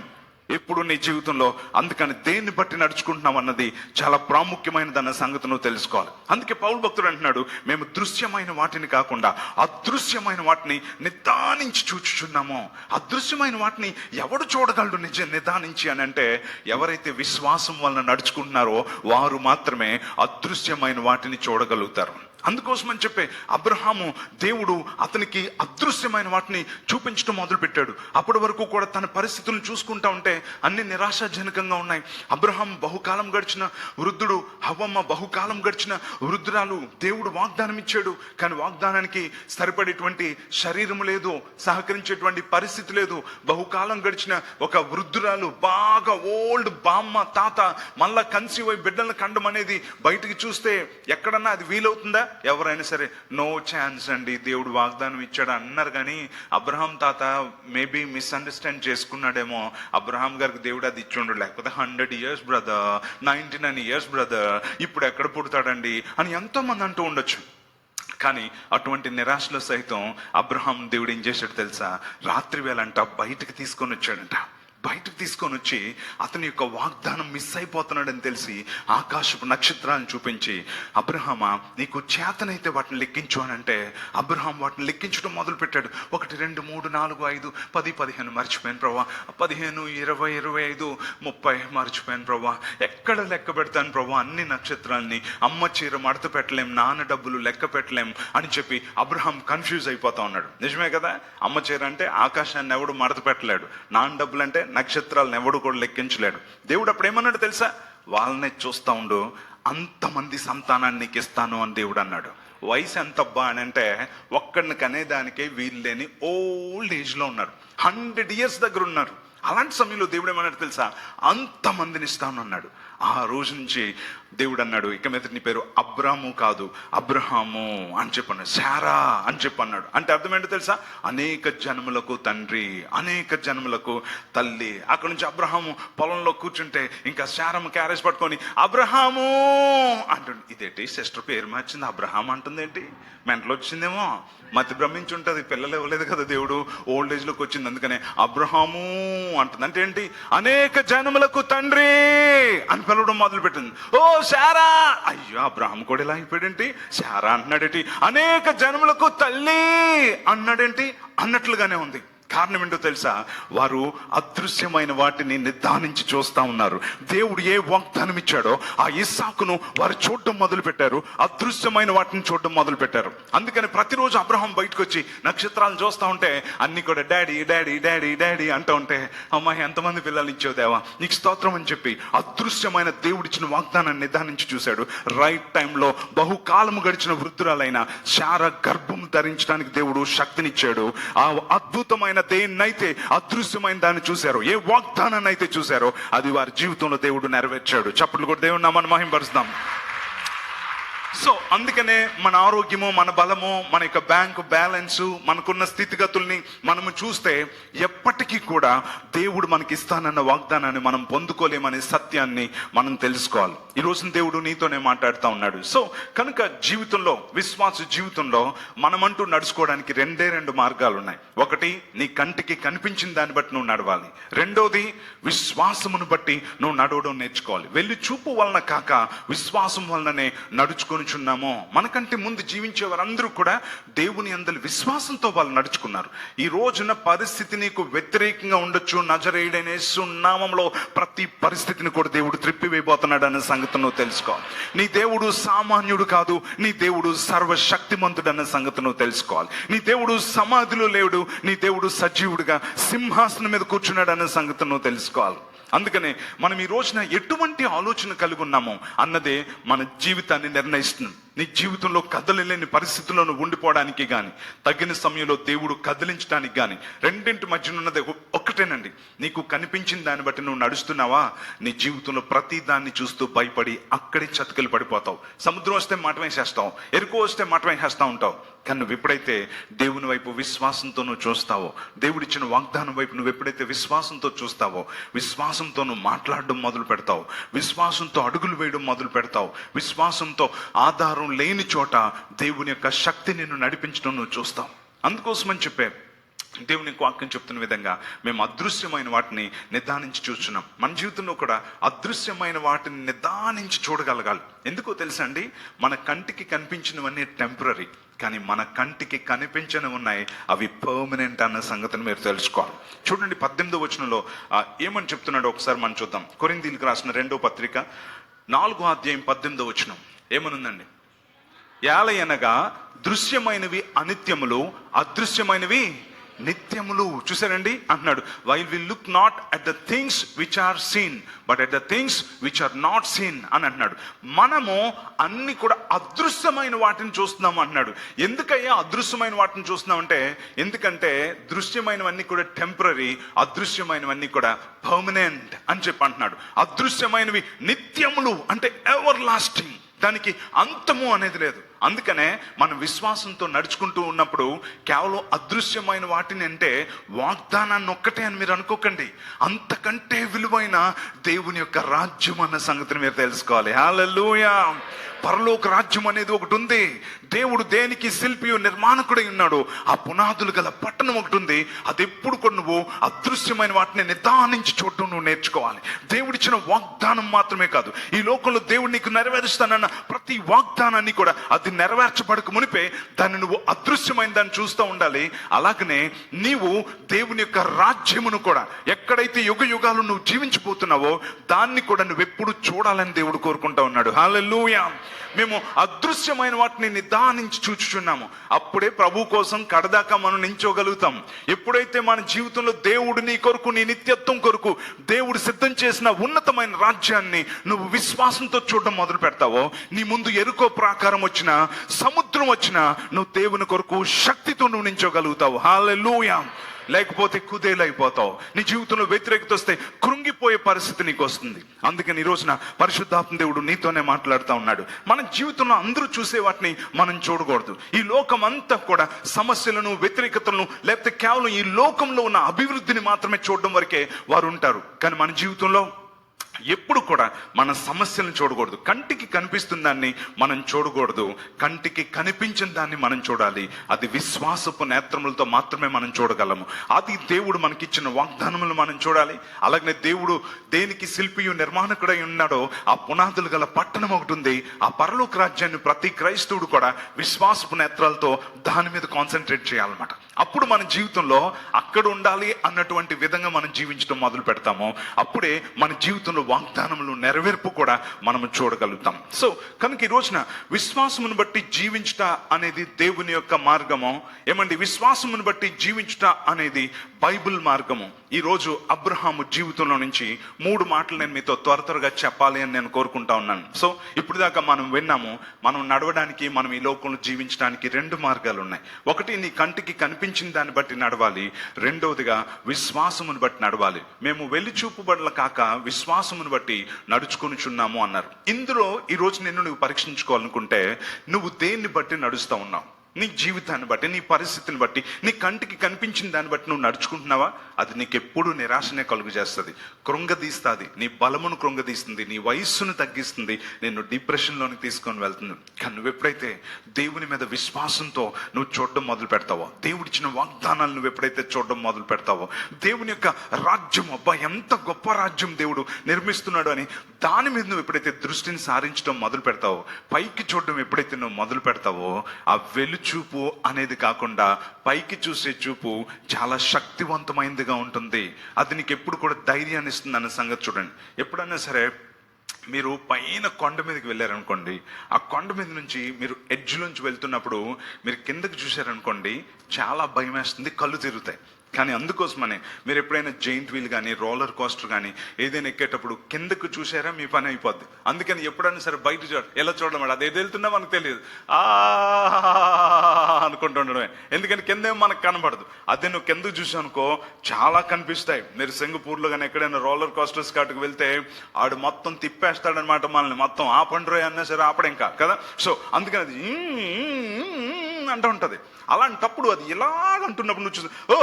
ఇప్పుడు నీ జీవితంలో. అందుకని దేన్ని బట్టి నడుచుకుంటున్నాం అన్నది చాలా ప్రాముఖ్యమైనదన్న సంగతి నువ్వు తెలుసుకోవాలి. అందుకే పౌలు భక్తుడు అంటున్నాడు, మేము దృశ్యమైన వాటిని కాకుండా అదృశ్యమైన వాటిని నిదానించి చూచుచున్నాము. అదృశ్యమైన వాటిని ఎవడు చూడగలడు నిదానించి అని అంటే, ఎవరైతే విశ్వాసం వలన నడుచుకుంటున్నారో వారు మాత్రమే అదృశ్యమైన వాటిని చూడగలుగుతారు. అందుకోసమని చెప్పే అబ్రహాము దేవుడు అతనికి అదృశ్యమైన వాటిని చూపించడం మొదలు పెట్టాడు. అప్పటి వరకు కూడా తన పరిస్థితులను చూసుకుంటా ఉంటే అన్ని నిరాశాజనకంగా ఉన్నాయి. అబ్రహాం బహుకాలం గడిచిన వృద్ధుడు, హవ్వమ్మ బహుకాలం గడిచిన వృద్ధురాలు. దేవుడు వాగ్దానం ఇచ్చాడు, కానీ వాగ్దానానికి సరిపడేటువంటి శరీరం లేదు, సహకరించేటువంటి పరిస్థితి లేదు. బహుకాలం గడిచిన ఒక వృద్ధురాలు, బాగా ఓల్డ్ బామ్మ, తాత, మళ్ళా కన్సీవ్ అయి బిడ్డలను కండం అనేది బయటికి చూస్తే ఎక్కడన్నా అది వీలవుతుందా? ఎవరైనా సరే నో ఛాన్స్ అండి, దేవుడు వాగ్దానం ఇచ్చాడు అన్నారు. కానీ అబ్రహాం తాత మేబీ మిస్అండర్స్టాండ్ చేసుకున్నాడేమో, అబ్రహాం గారికి దేవుడు అది ఇచ్చిండు, లేకపోతే 100 years బ్రదర్, 99 years బ్రదర్, ఇప్పుడు ఎక్కడ పుడతాడండి అని ఎంతో మంది అంటూ ఉండొచ్చు. కానీ అటువంటి నిరాశలో సైతం అబ్రహాం దేవుడు ఏం చేశాడు తెలుసా? రాత్రి వేళ అంట బయటకు తీసుకొని వచ్చాడంట. బయటకు తీసుకొని వచ్చి అతని యొక్క వాగ్దానం మిస్ అయిపోతున్నాడని తెలిసి ఆకాశపు నక్షత్రాలను చూపించి, అబ్రహామా నీకు చేతనైతే వాటిని లెక్కించు అని అంటే అబ్రహాం వాటిని లెక్కించడం మొదలు పెట్టాడు. 1 2 3 4 5 10 15 మర్చిపోయాను ప్రభా, 15 20 25 30 మర్చిపోయాను ప్రభా, ఎక్కడ లెక్క పెడతాను ప్రభా అన్ని నక్షత్రాలని? అమ్మ చీర మడత పెట్టలేం, నాన్న డబ్బులు లెక్క పెట్టలేం అని చెప్పి అబ్రహాం కన్ఫ్యూజ్ అయిపోతా ఉన్నాడు. నిజమే కదా? అమ్మ చీర అంటే ఆకాశాన్ని ఎవడు మడత పెట్టలేడు, నాన్న డబ్బులు అంటే నక్షత్రాలను ఎవడు కూడా లెక్కించలేడు. దేవుడు అప్పుడు ఏమన్నాడు తెలుసా? వాళ్ళనే చూస్తా ఉండు, అంతమంది సంతానాన్ని నీకు ఇస్తాను అని దేవుడు అన్నాడు. వయసు ఎంతబ్బా అని అంటే ఒక్కడిని కనేదానికే వీలు లేని ఓల్డ్ ఏజ్లో ఉన్నారు, 100 years దగ్గర ఉన్నారు. అలాంటి సమయంలో దేవుడు ఏమన్నాడు తెలుసా? అంతమందిని ఇస్తాను అన్నాడు. ఆ రోజు నుంచి దేవుడు అన్నాడు, ఇక మీద నీ పేరు అబ్రాము కాదు అబ్రహాము అని చెప్పన్నాడు, శారా అని చెప్పన్నాడు. అంటే అర్థం ఏంటో తెలుసా? అనేక జన్మలకు తండ్రి, అనేక జన్మలకు తల్లి. అక్కడ నుంచి అబ్రహాము పొలంలో కూర్చుంటే ఇంకా శారమ్మ క్యారేజ్ పట్టుకొని అబ్రహాము అంటుంది. ఇదేంటి సిస్టర్ పేరు మార్చింది అబ్రహాం అంటుంది ఏంటి? మెంటలో వచ్చిందేమో, మతి భ్రమించి ఉంటుంది. పిల్లలు ఇవ్వలేదు కదా దేవుడు, ఓల్డ్ ఏజ్లోకి వచ్చింది, అందుకనే అబ్రహాము అంటుంది. అంటే ఏంటి? అనేక జన్మలకు తండ్రి అని పిలవడం మొదలు పెట్టింది. ఓ శారా, అయ్యో అబ్రహాం కూడా ఇలా అయిపోయాడేంటి? శారా అంటున్నాడేంటి? అనేక జన్మలకు తల్లి అన్నాడేంటి అన్నట్లుగానే ఉంది. కారణం ఏంటో తెలుసా? వారు అదృశ్యమైన వాటిని నిదానించి చూస్తా ఉన్నారు. దేవుడు ఏ వాగ్దానం ఇచ్చాడో ఆ ఇస్సాకును వారు చూడడం మొదలు పెట్టారు, అదృశ్యమైన వాటిని చూడడం మొదలు పెట్టారు. అందుకని ప్రతిరోజు అబ్రహాం బయటకు వచ్చి నక్షత్రాలను చూస్తూ ఉంటే అన్ని కూడా డాడీ డాడీ డాడీ డాడీ అంటూ ఉంటే, అమ్మాయి ఎంతమంది పిల్లలు ఇచ్చావు దేవా, నీకు స్తోత్రం అని చెప్పి అదృశ్యమైన దేవుడిచ్చిన వాగ్దానాన్ని నిదానించి చూశాడు. రైట్ టైంలో బహుకాలము గడిచిన వృద్ధురాలైన శారా గర్భం ధరించడానికి దేవుడు శక్తినిచ్చాడు. ఆ అద్భుతమైన దేన్నైతే అదృశ్యమైన దాన్ని చూశారో, ఏ వాగ్దానాన్ని అయితే చూశారో అది వారి జీవితంలో దేవుడు నెరవేర్చాడు. చప్పట్లు కూడా దేవుడు నామమును మహిమపరుస్తాం. సో అందుకనే మన ఆరోగ్యము, మన బలము, మన యొక్క బ్యాంకు బ్యాలెన్సు, మనకున్న స్థితిగతుల్ని మనము చూస్తే ఎప్పటికీ కూడా దేవుడు మనకి ఇస్తానన్న వాగ్దానాన్ని మనం పొందుకోలేమనే సత్యాన్ని మనం తెలుసుకోవాలి. ఈ రోజున దేవుడు నీతోనే మాట్లాడుతూ ఉన్నాడు. సో కనుక జీవితంలో, విశ్వాస జీవితంలో మనమంటూ నడుచుకోవడానికి రెండు మార్గాలు ఉన్నాయి. ఒకటి, నీ కంటికి కనిపించిన దాన్ని బట్టి నువ్వు నడవాలి. రెండోది, విశ్వాసమును బట్టి నువ్వు నడవడం నేర్చుకోవాలి. వెళ్ళి చూపు వలన కాక విశ్వాసం వలననే నడుచుకొని చున్నామో. మనకంటే ముందు జీవించే వారందరూ కూడా దేవుని యందు విశ్వాసంతో వాళ్ళు నడుచుకున్నారు. ఈ రోజున పరిస్థితి నీకు వ్యతిరేకంగా ఉండొచ్చు, నజరేయుడైన యేసు నామములో ప్రతి పరిస్థితిని కూడా దేవుడు త్రిప్పివేయబోతున్నాడు అనే సంగతి నువ్వు తెలుసుకోవాలి. నీ దేవుడు సామాన్యుడు కాదు, నీ దేవుడు సర్వశక్తిమంతుడు అన్న సంగతి నువ్వు తెలుసుకోవాలి. నీ దేవుడు సమాధిలో లేడు, నీ దేవుడు సజీవుడుగా సింహాసనం మీద కూర్చున్నాడు అనే సంగతి నువ్వు తెలుసుకోవాలి. అందుకనే మనం ఈ రోజున ఎటువంటి ఆలోచన కలిగి ఉన్నామో అన్నదే మన జీవితాన్ని నిర్ణయిస్తుంది. నీ జీవితంలో కదలలేని పరిస్థితుల్లో నువ్వు ఉండిపోవడానికి కానీ, తగిన సమయంలో దేవుడు కదిలించడానికి కానీ, రెండింటి మధ్యన ఉన్నది ఒక్కటేనండి. నీకు కనిపించిన దాన్ని బట్టి నువ్వు నడుస్తున్నావా, నీ జీవితంలో ప్రతి దాన్ని చూస్తూ భయపడి అక్కడే చతికిలు పడిపోతావు. సముద్రం వస్తే మాట వేసేస్తావు, ఎరుకు వస్తే మాట వేసేస్తా ఉంటావు. కానీ నువ్వు ఎప్పుడైతే దేవుని వైపు విశ్వాసంతో నువ్వు చూస్తావో, దేవుడిచ్చిన వాగ్దానం వైపు నువ్వు ఎప్పుడైతే విశ్వాసంతో చూస్తావో, విశ్వాసంతో నువ్వు మాట్లాడడం మొదలు పెడతావు, విశ్వాసంతో అడుగులు వేయడం మొదలు పెడతావు, విశ్వాసంతో ఆధారం లేని చోట దేవుని యొక్క శక్తి నిన్ను నడిపించడం నువ్వు చూస్తావు. అందుకోసమని చెప్పే దేవుని వాక్యం చెప్తున్న విధంగా మేము అదృశ్యమైన వాటిని నిదానించి చూస్తున్నాం. మన జీవితంలో కూడా అదృశ్యమైన వాటిని నిదానించి చూడగలగాలి. ఎందుకో తెలుసా అండి, మన కంటికి కనిపించినవన్నీ టెంపరరీ, కానీ మన కంటికి కనిపించని ఉన్నాయి, అవి పర్మనెంట్ అన్న సంగతిని మీరు తెలుసుకోవాలి. చూడండి 18వ వచనంలో ఏమని చెప్తున్నాడో ఒకసారి మనం చూద్దాం. కొరింథీయులకు రాసిన 2వ పత్రిక 4వ అధ్యాయం 18వ వచనం ఏమనుందండి? యాలయనగా దృశ్యమైనవి అనిత్యములు, అదృశ్యమైనవి నిత్యములు. చూసారండి అంటున్నాడు, while we look not at the things which are seen but at the things which are not seen అని అంటున్నాడు. మనము అన్ని కూడా అదృశ్యమైన వాటిని చూస్తున్నాము అంటున్నాడు. ఎందుకయ్యా అదృశ్యమైన వాటిని చూస్తున్నాం అంటే, ఎందుకంటే దృశ్యమైనవన్నీ కూడా టెంపరరీ, అదృశ్యమైనవన్నీ కూడా పర్మనెంట్ అని చెప్పి అంటున్నాడు. అదృశ్యమైనవి నిత్యములు అంటే ఎవర్ లాస్టింగ్, దానికి అంతము అనేది లేదు. అందుకనే మనం విశ్వాసంతో నడుచుకుంటూ ఉన్నప్పుడు కేవలం అదృశ్యమైన వాటిని అంటే వాగ్దానాన్ని ఒక్కటే అని మీరు అనుకోకండి, అంతకంటే విలువైన దేవుని యొక్క రాజ్యం అన్న సంగతిని మీరు తెలుసుకోవాలి. హల్లెలూయా. పరలోక రాజ్యం అనేది ఒకటి ఉంది. దేవుడు దేనికి శిల్పియు నిర్మాణకుడై ఉన్నాడు, ఆ పునాదులు గల పట్టణం ఒకటి ఉంది. అది ఎప్పుడు కూడా నువ్వు అదృశ్యమైన వాటిని నిదానించి చూడటం నువ్వు నేర్చుకోవాలి. దేవుడిచ్చిన వాగ్దానం మాత్రమే కాదు, ఈ లోకంలో దేవుడు నీకు నెరవేరుస్తానన్న ప్రతి వాగ్దానాన్ని కూడా అది నెరవేర్చబడక మునిపే దాన్ని నువ్వు అదృశ్యమైన దాన్ని చూస్తూ ఉండాలి. అలాగనే నీవు దేవుని యొక్క రాజ్యమును కూడా, ఎక్కడైతే యుగ యుగాలు నువ్వు జీవించిపోతున్నావో దాన్ని కూడా నువ్వు ఎప్పుడు చూడాలని దేవుడు కోరుకుంటా ఉన్నాడు. హల్లెలూయా. మేము అదృశ్యమైన వాటిని నిదానించి చూచుచున్నాము. అప్పుడే ప్రభు కోసం కడదాకా మనం నించోగలుగుతాం. ఎప్పుడైతే మన జీవితంలో దేవుడు నీ కొరకు, నీ నిత్యత్వం కొరకు దేవుడు సిద్ధం చేసిన ఉన్నతమైన రాజ్యాన్ని నువ్వు విశ్వాసంతో చూడడం మొదలు పెడతావో, నీ ముందు ఎరుకో ప్రాకారం వచ్చినా, సముద్రం వచ్చినా, నువ్వు దేవుని కొరకు శక్తితో నువ్వు నించోగలుగుతావు. హల్లెలూయా. లేకపోతే కుదేలైపోతావు. నీ జీవితంలో వ్యతిరేకత వస్తే కృంగిపోయే పరిస్థితి నీకు వస్తుంది. అందుకని ఈ రోజున పరిశుద్ధాత్మ దేవుడు నీతోనే మాట్లాడుతూ ఉన్నాడు. మన జీవితంలో అందరూ చూసే వాటిని మనం చూడకూడదు. ఈ లోకం అంతా కూడా సమస్యలను, వ్యతిరేకతలను, లేకపోతే కేవలం ఈ లోకంలో ఉన్న అభివృద్ధిని మాత్రమే చూడడం వరకే వారు ఉంటారు. కానీ మన జీవితంలో ఎప్పుడు కూడా మన సమస్యలను చూడకూడదు. కంటికి కనిపిస్తున్న దాన్ని మనం చూడకూడదు. కంటికి కనిపించిన దాన్ని మనం చూడాలి. అది విశ్వాసపు నేత్రములతో మాత్రమే మనం చూడగలము. అది దేవుడు మనకిచ్చిన వాగ్దానములు మనం చూడాలి. అలాగనే దేవుడు దేనికి శిల్పియు నిర్మాణకుడై ఉన్నాడో ఆ పునాదులు గల పట్టణం ఒకటి ఉంది. ఆ పరలోక రాజ్యాన్ని ప్రతి క్రైస్తవుడు కూడా విశ్వాసపు నేత్రాలతో దాని మీద కాన్సన్ట్రేట్ చేయాలన్నమాట. అప్పుడు మన జీవితంలో అక్కడ ఉండాలి అన్నటువంటి విధంగా మనం జీవించడం మొదలు పెడతాము. అప్పుడే మన జీవితంలో వాగ్దానములు నెరవేర్పు కూడా మనము చూడగలుగుతాం. సో కనుక ఈ రోజున విశ్వాసమును బట్టి జీవించుట అనేది దేవుని యొక్క మార్గము. ఏమండి, విశ్వాసమును బట్టి జీవించుట అనేది బైబిల్ మార్గము. ఈ రోజు అబ్రహాము జీవితంలో నుంచి 3 మాటలు నేను మీతో త్వరగా చెప్పాలి అని నేను కోరుకుంటా ఉన్నాను. సో ఇప్పుడు దాకా మనం విన్నాము, మనం నడవడానికి, మనం ఈ లోకంలో జీవించడానికి 2 మార్గాలు ఉన్నాయి. ఒకటి, నీ కంటికి కనిపించిన దాన్ని బట్టి నడవాలి. రెండవదిగా విశ్వాసమును బట్టి నడవాలి. మేము వెలిచూపుబడల కాక విశ్వాసమును బట్టి నడుచుకొనిచున్నాము అన్నారు. ఇందులో ఈ రోజు నువ్వు పరీక్షించుకోవాలనుకుంటే, నువ్వు దేన్ని బట్టి నడుస్తా ఉన్నావు? నీ జీవితాన్ని బట్టి, నీ పరిస్థితిని బట్టి, నీ కంటికి కనిపించిన దాన్ని బట్టి నువ్వు నడుచుకుంటున్నావా? అది నీకు ఎప్పుడు నిరాశనే కలుగు చేస్తుంది, కృంగదీస్తుంది, నీ బలమును కృంగదీస్తుంది, నీ వయస్సును తగ్గిస్తుంది, నిన్ను డిప్రెషన్లోకి తీసుకొని వెళ్తుంది. కానీ నువ్వు ఎప్పుడైతే దేవుని మీద విశ్వాసంతో నువ్వు చూడడం మొదలు పెడతావో, దేవుడిచ్చిన వాగ్దానాలు నువ్వు ఎప్పుడైతే చూడడం మొదలు పెడతావో, దేవుని యొక్క రాజ్యం, అబ్బా ఎంత గొప్ప రాజ్యం దేవుడు నిర్మిస్తున్నాడు అని దాని మీద నువ్వు ఎప్పుడైతే దృష్టిని సారించడం మొదలు పెడతావో, పైకి చూడడం ఎప్పుడైతే నువ్వు మొదలు పెడతావో, ఆ చూపు అనేది కాకుండా పైకి చూసే చూపు చాలా శక్తివంతమైనదిగా ఉంటుంది. అది నీకు ఎప్పుడు కూడా ధైర్యాన్ని ఇస్తుంది అన్న సంగతి చూడండి. ఎప్పుడైనా సరే మీరు పైన కొండ మీదకి వెళ్ళారనుకోండి, ఆ కొండ మీద నుంచి మీరు ఎడ్జ్లోంచి వెళ్తున్నప్పుడు మీరు కిందకి చూశారనుకోండి, చాలా భయం వేస్తుంది, కళ్ళు తిరుగుతాయి. కానీ అందుకోసమనే మీరు ఎప్పుడైనా జైంట్ వీల్ కానీ, రోలర్ కోస్టర్ కానీ ఏదైనా ఎక్కేటప్పుడు కిందకు చూసారా మీ పని అయిపోద్ది. అందుకని ఎప్పుడైనా సరే బయట ఎలా చూడడం, అది ఏది వెళ్తున్నా మనకు తెలియదు, అనుకుంటుండడమే. ఎందుకంటే కిందేమో మనకు కనబడదు. అదే నువ్వు కిందకు చూసావు అనుకో, చాలా కనిపిస్తాయి. మీరు సింగపూర్లో కానీ ఎక్కడైనా రోలర్ కోస్టర్స్ కాటుకు వెళ్తే ఆడు మొత్తం తిప్పేస్తాడనమాట మనల్ని, మొత్తం ఆపండ్రో అన్నా సరే ఆపడం కదా. సో అందుకని అది అంటూ ఉంటది. అలాంటప్పుడు అది ఎలాగంటున్నప్పుడు నువ్వు చూసి ఓ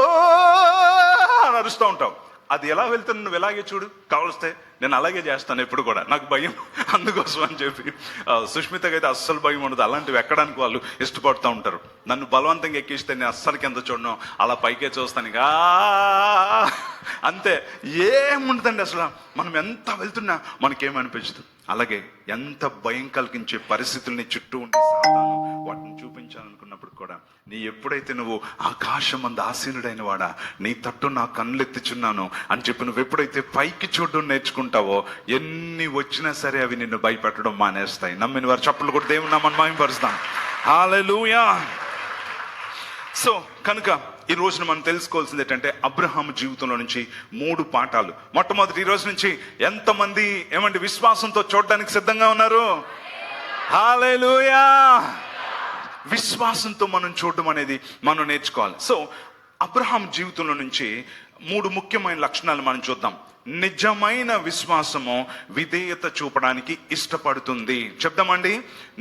అని అరుస్తూ ఉంటావు. అది ఎలా వెళ్తున్నా నువ్వు ఎలాగే చూడు, కావలిస్తే నేను అలాగే చేస్తాను ఎప్పుడు కూడా, నాకు భయం అందుకోసం అని చెప్పి. సుష్మితకి అయితే అస్సలు భయం ఉండదు. అలాంటివి ఎక్కడానికి వాళ్ళు ఇష్టపడుతూ ఉంటారు. నన్ను బలవంతంగా ఎక్కిస్తే నేను అస్సలు కింద చూడను, అలా పైకే చూస్తాను ఇక అంతే, ఏముండదండి అసలు. మనం ఎంత వెళ్తున్నా మనకేమనిపించదు. అలాగే ఎంత భయం కలిగించే పరిస్థితుల్ని చుట్టూ ఉంటే సాతాను వాటిని చూపించాలనుకున్నప్పుడు కూడా, నీ ఎప్పుడైతే నువ్వు ఆకాశం అందు ఆసీనుడైన వాడా, నీ తట్టు నా కన్నులెత్తుచున్నాను అని చెప్పి నువ్వు ఎప్పుడైతే పైకి చూడడం నేర్చుకుంటావో, ఎన్ని వచ్చినా సరే అవి నిన్ను భయపెట్టడం మానేస్తాయి. నమ్మిన వారు చప్పట్లు కూడా దేవుని నామమున మహిమపరుస్తాం. హల్లెలూయా. సో కనుక ఈ రోజున మనం తెలుసుకోవాల్సింది ఏంటంటే, అబ్రహాము జీవితంలో నుంచి 3 పాఠాలు. మొట్టమొదటి, ఈ రోజు నుంచి ఎంతమంది విశ్వాసంతో చూడడానికి సిద్ధంగా ఉన్నారు? హల్లెలూయా. విశ్వాసంతో మనం చూడడం అనేది మనం నేర్చుకోవాలి. సో అబ్రహాం జీవితంలో నుంచి 3 ముఖ్యమైన లక్షణాలు మనం చూద్దాం. నిజమైన విశ్వాసము విధేయత చూపడానికి ఇష్టపడుతుంది. చెప్దామండి,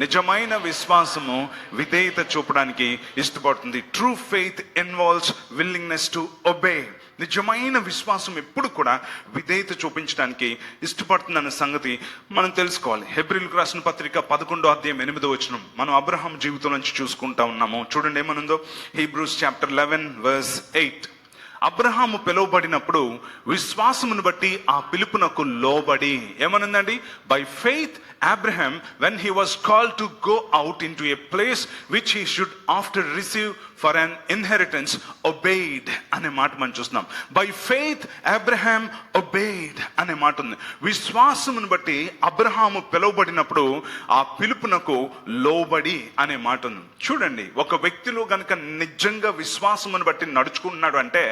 నిజమైన విశ్వాసము విధేయత చూపడానికి ఇష్టపడుతుంది. True faith involves willingness to obey. నిజమైన విశ్వాసం ఎప్పుడు కూడా విధేయత చూపించడానికి ఇష్టపడుతుందన్న సంగతి మనం తెలుసుకోవాలి. హెబ్రీయులకు రాసిన పత్రిక 11వ అధ్యాయం 8వ వచనం మనం అబ్రహాం జీవితం నుంచి చూసుకుంటా ఉన్నాము. చూడండి ఏమనుందో. Hebrews chapter 11 verse 8. అబ్రహాము పిలువబడినప్పుడు విశ్వాసమును బట్టి ఆ పిలుపునకు లోబడి ఏమనుందండి? By faith Abraham, when he was called to go out into a place which he should after receive for an inheritance, obeyed అనే మాట మనం చూస్తున్నాం. By faith Abraham obeyed అనే మాట ఉంది. విశ్వాసమును బట్టి అబ్రహాము పిలువబడినప్పుడు ఆ పిలుపునకు లోబడి అనే మాట ఉంది. చూడండి, ఒక వ్యక్తిలో గనుక నిజంగా విశ్వాసమును బట్టి నడుచుకుంటున్నాడు అంటే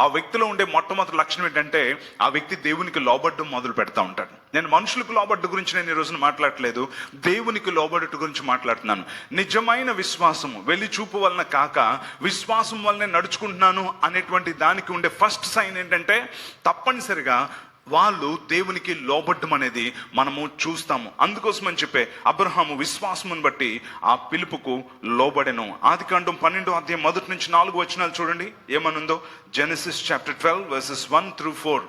ఆ వ్యక్తిలో ఉండే మొట్టమొదటి లక్షణం ఏంటంటే ఆ వ్యక్తి దేవునికి లోబడ్డం మొదలు పెడతా ఉంటాడు. నేను మనుషులకు లోబడ్డ గురించి నేను ఈ రోజున మాట్లాడలేదు, దేవునికి లోబడుట గురించి మాట్లాడుతున్నాను. నిజమైన విశ్వాసము వెళ్లి చూపు వలన కాక విశ్వాసం వలనే నడుచుకుంటున్నాను అనేటువంటి దానికి ఉండే ఫస్ట్ సైన్ ఏంటంటే తప్పనిసరిగా వాళ్ళు దేవునికి లోబడ్డం అనేది మనము చూస్తాము. అందుకోసం అని చెప్పే అబ్రహాము విశ్వాసమును బట్టి ఆ పిలుపుకు లోబడెను. ఆదికాండం 12వ అధ్యాయం 1 నుంచి 4 వచనాలు చూడండి ఏమనుందో. Genesis chapter 12 verses 1-4.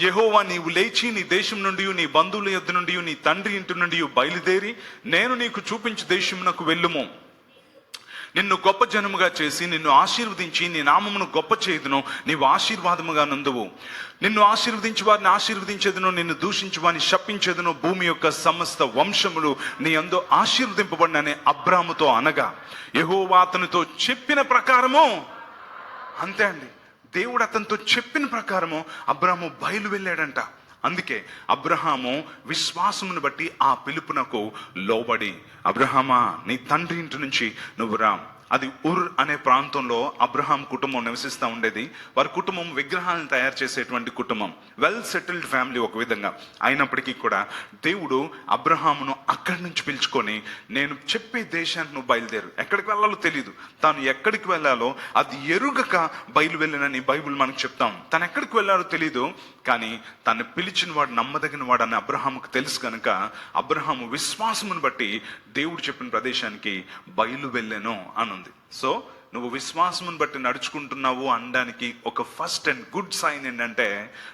యెహోవా, నీవు లేచి నీ దేశం నుండి నీ బంధువుల యొద్ద నుండి నీ తండ్రి ఇంటి నుండి బయలుదేరి నేను నీకు చూపించు దేశమునకు వెళ్ళుము. నిన్ను గొప్ప జనముగా చేసి నిన్ను ఆశీర్వదించి నీ నామమును గొప్ప చేయుదును, నీవు ఆశీర్వాదముగా నందువు. నిన్ను ఆశీర్వదించి వారిని ఆశీర్వదించేదును, నిన్ను దూషించి వారిని శపించేదును. భూమి యొక్క సమస్త వంశములు నీ యందు ఆశీర్వదింపబడినని అబ్రాముతో అనగా యెహోవా అతనితో చెప్పిన ప్రకారము. అంతే అండి, దేవుడు అతనితో చెప్పిన ప్రకారము అబ్రాము బయలు వెళ్ళాడంట. అందుకే అబ్రహాము విశ్వాసమును బట్టి ఆ పిలుపునకు లోబడి, అబ్రహామా నీ తండ్రి ఇంటి నుంచి నువ్వు రా. అది ఉర్ అనే ప్రాంతంలో అబ్రహాం కుటుంబం నివసిస్తూ ఉండేది. వారి కుటుంబం విగ్రహాలను తయారు చేసేటువంటి కుటుంబం, వెల్ సెటిల్డ్ ఫ్యామిలీ ఒక విధంగా. అయినప్పటికీ కూడా దేవుడు అబ్రహామును అక్కడి నుంచి పిలుచుకొని నేను చెప్పే దేశానికి నువ్వు బయలుదేరు. ఎక్కడికి వెళ్ళాలో తెలియదు, తాను ఎక్కడికి వెళ్ళాలో అది ఎరుగక బయలు వెళ్ళినని బైబిల్ మనకు చెప్తాం. తను ఎక్కడికి వెళ్ళాలో తెలియదు, కానీ తను పిలిచిన వాడు నమ్మదగిన వాడు అని అబ్రహాముకు తెలుసు కనుక అబ్రహాము విశ్వాసమును బట్టి దేవుడు చెప్పిన ప్రదేశానికి బయలు వెళ్ళాను అని ఉంది. సో నువ్వు విశ్వాసమును బట్టి నడుచుకుంటున్నావు అనడానికి ఒక ఫస్ట్ అండ్ గుడ్ సైన్ ఏంటంటే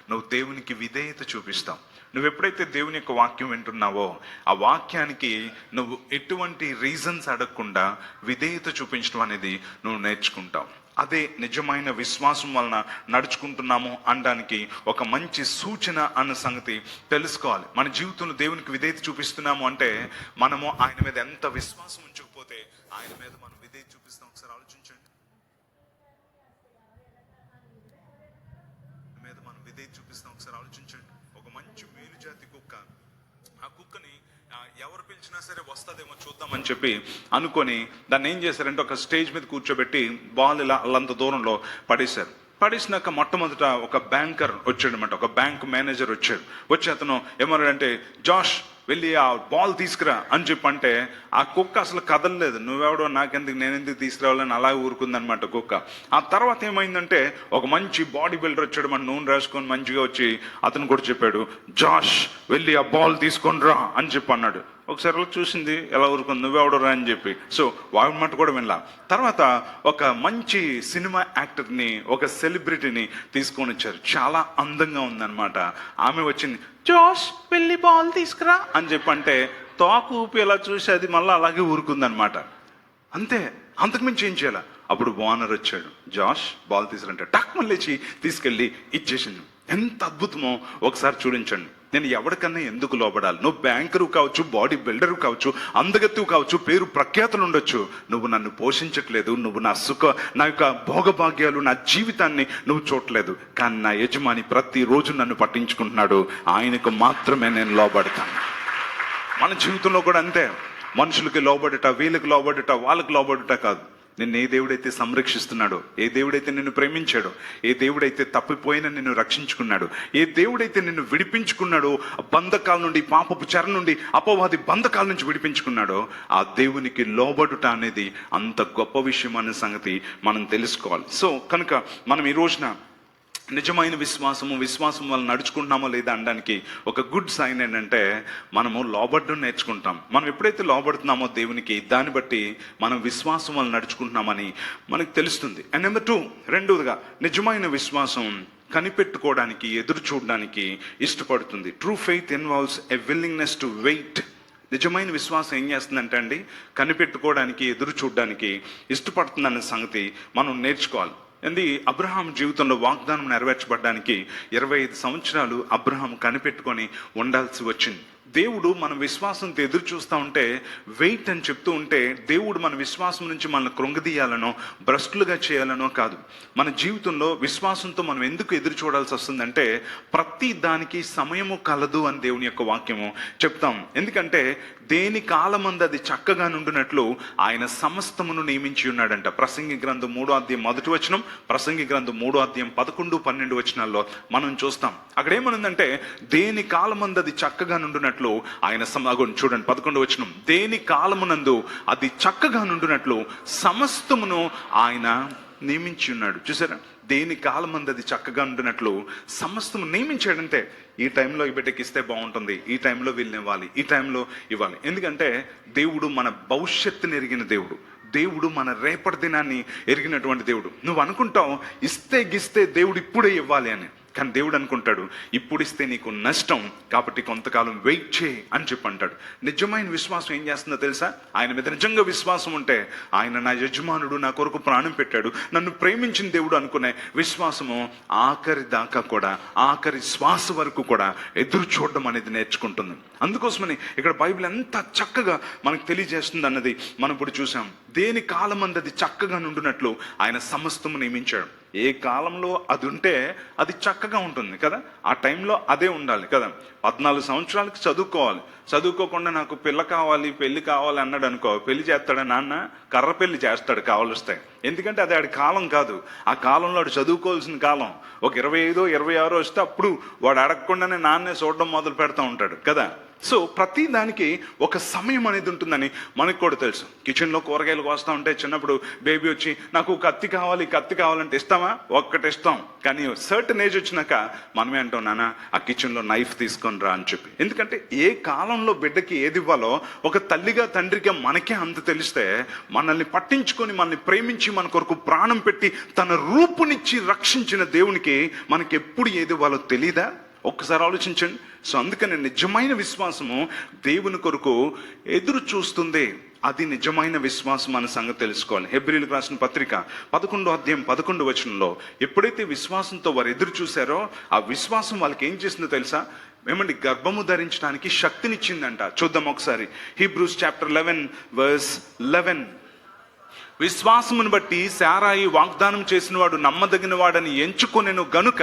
నువ్వు దేవునికి విధేయత చూపిస్తావు. నువ్వు ఎప్పుడైతే దేవుని యొక్క వాక్యం వింటున్నావో ఆ వాక్యానికి నువ్వు ఎటువంటి రీజన్స్ అడగకుండా విధేయత చూపించడం అనేది నువ్వు నేర్చుకుంటావు. అదే నిజమైన విశ్వాసం వలన నడుచుకుంటున్నాము అనడానికి ఒక మంచి సూచన అన్న సంగతి తెలుసుకోవాలి. మన జీవితంలో దేవునికి విధేయత చూపిస్తున్నాము అంటే మనము ఆయన మీద ఎంత విశ్వాసం ఉంచకపోతే ఆయన మీద మనం విధేయత చూపిస్తాం. ఒకసారి ఆలోచించండి, మీద మనం విధేయత చూపిస్తాం. ఒకసారి ఆలోచించండి, ఒక మంచి మేలు జాతి కుక్క, ఆ కుక్కని ఎవరు పిలిచినా సరే వస్తుందేమో చూద్దామని చెప్పి అనుకొని దాన్ని ఏం చేశారంటే ఒక స్టేజ్ మీద కూర్చోబెట్టి బాల్ ఇలా అంత దూరంలో పడేశారు. పడేసినాక మొట్టమొదట ఒక బ్యాంకర్ వచ్చాడు అనమాట, ఒక బ్యాంక్ మేనేజర్ వచ్చాడు. వచ్చి అతను ఏమన్నాడంటే, జాష్ వెళ్ళి ఆ బాల్ తీసుకురా అని చెప్పంటే ఆ కుక్క అసలు కదలలేదు. నువ్వెవడో నాకెందుకు, నేనెందుకు తీసుకురావాలని అలాగే ఊరుకుందనమాట కుక్క. ఆ తర్వాత ఏమైందంటే ఒక మంచి బాడీ బిల్డర్ వచ్చాడు, మన నూనె రాసుకొని మంచిగా వచ్చి అతను కూడా చెప్పాడు, జాష్ వెళ్ళి ఆ బాల్ తీసుకొని రా అని చెప్పి అన్నాడు. ఒకసారి చూసింది ఎలా ఊరుకుంది, నువ్వెవడరా అని చెప్పి. సో వాడి మాట కూడా వినలా. తర్వాత ఒక మంచి సినిమా యాక్టర్ని, ఒక సెలబ్రిటీని తీసుకొని వచ్చారు. చాలా అందంగా ఉందన్నమాట. ఆమె వచ్చింది, జాష్ వెళ్ళి బాల్ తీసుకురా అని చెప్పంటే తోక ఊపి ఎలా చూసి అది మళ్ళీ అలాగే ఊరుకుందనమాట. అంతే, అంతకుమించి ఏం చేయాల. అప్పుడు ఓనర్ వచ్చాడు, జాష్ బాల్ తీసుకురంటే టక్ మళ్ళీ తీసుకెళ్ళి ఇచ్చేసింది. ఎంత అద్భుతమో ఒకసారి చూడించండి. నేను ఎవరికన్నా ఎందుకు లోబడాలి? నువ్వు బ్యాంకరు కావచ్చు, బాడీ బిల్డరు కావచ్చు, అందగత్తువు కావచ్చు, పేరు ప్రఖ్యాతులు ఉండొచ్చు, నువ్వు నన్ను పోషించట్లేదు, నువ్వు నా యొక్క భోగభాగ్యాలు, నా జీవితాన్ని నువ్వు చూడలేదు. కానీ నా యజమాని ప్రతిరోజు నన్ను పట్టించుకుంటున్నాడు, ఆయనకు మాత్రమే నేను లోబడతాను. మన జీవితంలో కూడా అంతే. మనుషులకి లోబడుట, వీళ్ళకి లోబడుట, వాళ్ళకి లోబడుట కాదు. నిన్ను ఏ దేవుడైతే సంరక్షిస్తున్నాడో, ఏ దేవుడైతే నిన్ను ప్రేమించాడో, ఏ దేవుడైతే తప్పిపోయిన నిన్ను రక్షించుకున్నాడో, ఏ దేవుడైతే నిన్ను విడిపించుకున్నాడో, బంధకాల నుండి, పాపపు చెర నుండి, అపవాది బంధకాల నుంచి విడిపించుకున్నాడో, ఆ దేవునికి లోబడుట అనేది అంత గొప్ప విషయం అనే సంగతి మనం తెలుసుకోవాలి. సో కనుక మనం ఈ రోజున నిజమైన విశ్వాసం వల్ల నడుచుకుంటున్నామో లేదా అనడానికి ఒక గుడ్ సైన్ ఏంటంటే మనము లోబడ్డం నేర్చుకుంటాం. మనం ఎప్పుడైతే లోబడుతున్నామో దేవునికి, దాన్ని బట్టి మనం విశ్వాసం వల్ల నడుచుకుంటున్నామని మనకు తెలుస్తుంది. అండ్ నెంబర్ 2, రెండవదిగా నిజమైన విశ్వాసం కనిపెట్టుకోవడానికి, ఎదురు చూడడానికి ఇష్టపడుతుంది. True faith involves a willingness to wait. నిజమైన విశ్వాసం ఏం చేస్తుందంటే అండి, కనిపెట్టుకోవడానికి, ఎదురు చూడడానికి ఇష్టపడుతుందనే సంగతి మనం నేర్చుకోవాలి. అబ్రహాం జీవితంలో వాగ్దానం నెరవేర్చబడడానికి 25 సంవత్సరాలు అబ్రహాం కనిపెట్టుకొని ఉండాల్సి వచ్చింది. దేవుడు మన విశ్వాసంతో ఎదురు చూస్తూ ఉంటే వెయిట్ అని చెప్తూ ఉంటే దేవుడు మన విశ్వాసం నుంచి మనల్ని కృంగదీయాలనో భ్రష్టులుగా చేయాలనో కాదు. మన జీవితంలో విశ్వాసంతో మనం ఎందుకు ఎదురు చూడాల్సి వస్తుందంటే ప్రతి దానికి సమయము కలదు అని దేవుని యొక్క వాక్యము చెప్తాం. ఎందుకంటే దేని కాలమందు అది చక్కగా నుండినట్లు ఆయన సమస్తమును నియమించి ఉన్నాడంట. ప్రసంగి గ్రంథం 3వ అధ్యాయం 1వ వచనం, ప్రసంగి గ్రంథం 3వ అధ్యాయం 11, 12 వచనాల్లో మనం చూస్తాం. అక్కడ ఏమనుందంటే దేని కాలమందు అది చక్కగా నుండినట్లు ఆయన చూడండి 11వ వచనం, దేని కాలమునందు అది చక్కగా నుండినట్లు సమస్తమును ఆయన నియమించి ఉన్నాడు. చూసారా, దేని కాలమందు అది చక్కగా ఉండినట్లు సమస్తము నియమించాడంటే ఈ టైంలో ఈ బిడ్డకి ఇస్తే బాగుంటుంది, ఈ టైంలో వీళ్ళని ఇవ్వాలి, ఈ టైంలో ఇవ్వాలి. ఎందుకంటే దేవుడు మన భవిష్యత్తుని ఎరిగిన దేవుడు, దేవుడు మన రేపటి దినాన్ని ఎరిగినటువంటి దేవుడు. నువ్వు అనుకుంటావు ఇస్తే గిస్తే దేవుడు ఇప్పుడే ఇవ్వాలి అని, కానీ దేవుడు అనుకుంటాడు ఇప్పుడు ఇస్తే నీకు నష్టం కాబట్టి కొంతకాలం వెయిట్ చేయి అని చెప్పి అంటాడు. నిజమైన విశ్వాసం ఏం చేస్తుందో తెలుసా? ఆయన మీద నిజంగా విశ్వాసం ఉంటే ఆయన నా యజమానుడు, నా కొరకు ప్రాణం పెట్టాడు, నన్ను ప్రేమించిన దేవుడు అనుకునే విశ్వాసము ఆఖరి దాకా కూడా, ఆఖరి శ్వాస వరకు కూడా ఎదురు చూడడం అనేది నేర్చుకుంటుంది. అందుకోసమని ఇక్కడ బైబిల్ ఎంత చక్కగా మనకు తెలియజేస్తుంది అన్నది మనం ఇప్పుడు చూసాం. దేని కాలం అది చక్కగా నుండినట్లు ఆయన సమస్తము నియమించాడు. ఏ కాలంలో అది ఉంటే అది చక్కగా ఉంటుంది కదా, ఆ టైంలో అదే ఉండాలి కదా. 14 సంవత్సరాలకి చదువుకోవాలి, చదువుకోకుండా నాకు పిల్ల కావాలి, పెళ్లి కావాలి అన్నాడు అనుకో, పెళ్లి చేస్తాడా నాన్న? కర్ర పెళ్లి చేస్తాడు కావలిస్తే. ఎందుకంటే అది ఆడి కాలం కాదు, ఆ కాలంలో వాడు చదువుకోవాల్సిన కాలం. ఒక 25, 26 వస్తే అప్పుడు వాడు అడగకుండానే నాన్నే చూడడం మొదలు పెడతా ఉంటాడు కదా. సో ప్రతి దానికి ఒక సమయం అనేది ఉంటుందని మనకు కూడా తెలుసు. కిచెన్లో కూరగాయలు కోస్తా ఉంటే చిన్నప్పుడు బేబీ వచ్చి నాకు కత్తి కావాలి, కత్తి కావాలంటే ఇస్తామా? ఒక్కటి ఇస్తాం. కానీ సర్టన్ ఏజ్ వచ్చినాక మనమే అంటాం నాన్న ఆ కిచెన్లో నైఫ్ తీసుకొని రా అని చెప్పి. ఎందుకంటే ఏ కాలంలో బిడ్డకి ఏది ఇవ్వాలో ఒక తల్లిగా తండ్రిగా మనకే అంత తెలిస్తే, మనల్ని పట్టించుకొని మనల్ని ప్రేమించి మన కొరకు ప్రాణం పెట్టి తన రూపునిచ్చి రక్షించిన దేవునికి మనకి ఎప్పుడు ఏది ఇవ్వాలో తెలీదా? ఒక్కసారి ఆలోచించండి. సో అందుకని నిజమైన విశ్వాసము దేవుని కొరకు ఎదురు చూస్తుంది. అది నిజమైన విశ్వాసం అనే సంగతి తెలుసుకోవాలి. హెబ్రీయులకు రాసిన పత్రిక 11వ అధ్యాయం 11వ వచనంలో ఎప్పుడైతే విశ్వాసంతో వారు ఎదురు చూశారో ఆ విశ్వాసం వాళ్ళకి ఏం చేసిందో తెలుసా? ఏమండి, గర్భము ధరించడానికి శక్తినిచ్చిందంట. చూద్దాం ఒకసారి. Hebrews chapter 11 verse 11. విశ్వాసమును బట్టి శారాయి వాగ్దానం చేసిన వాడు నమ్మదగిన వాడని ఎంచుకొనెను గనుక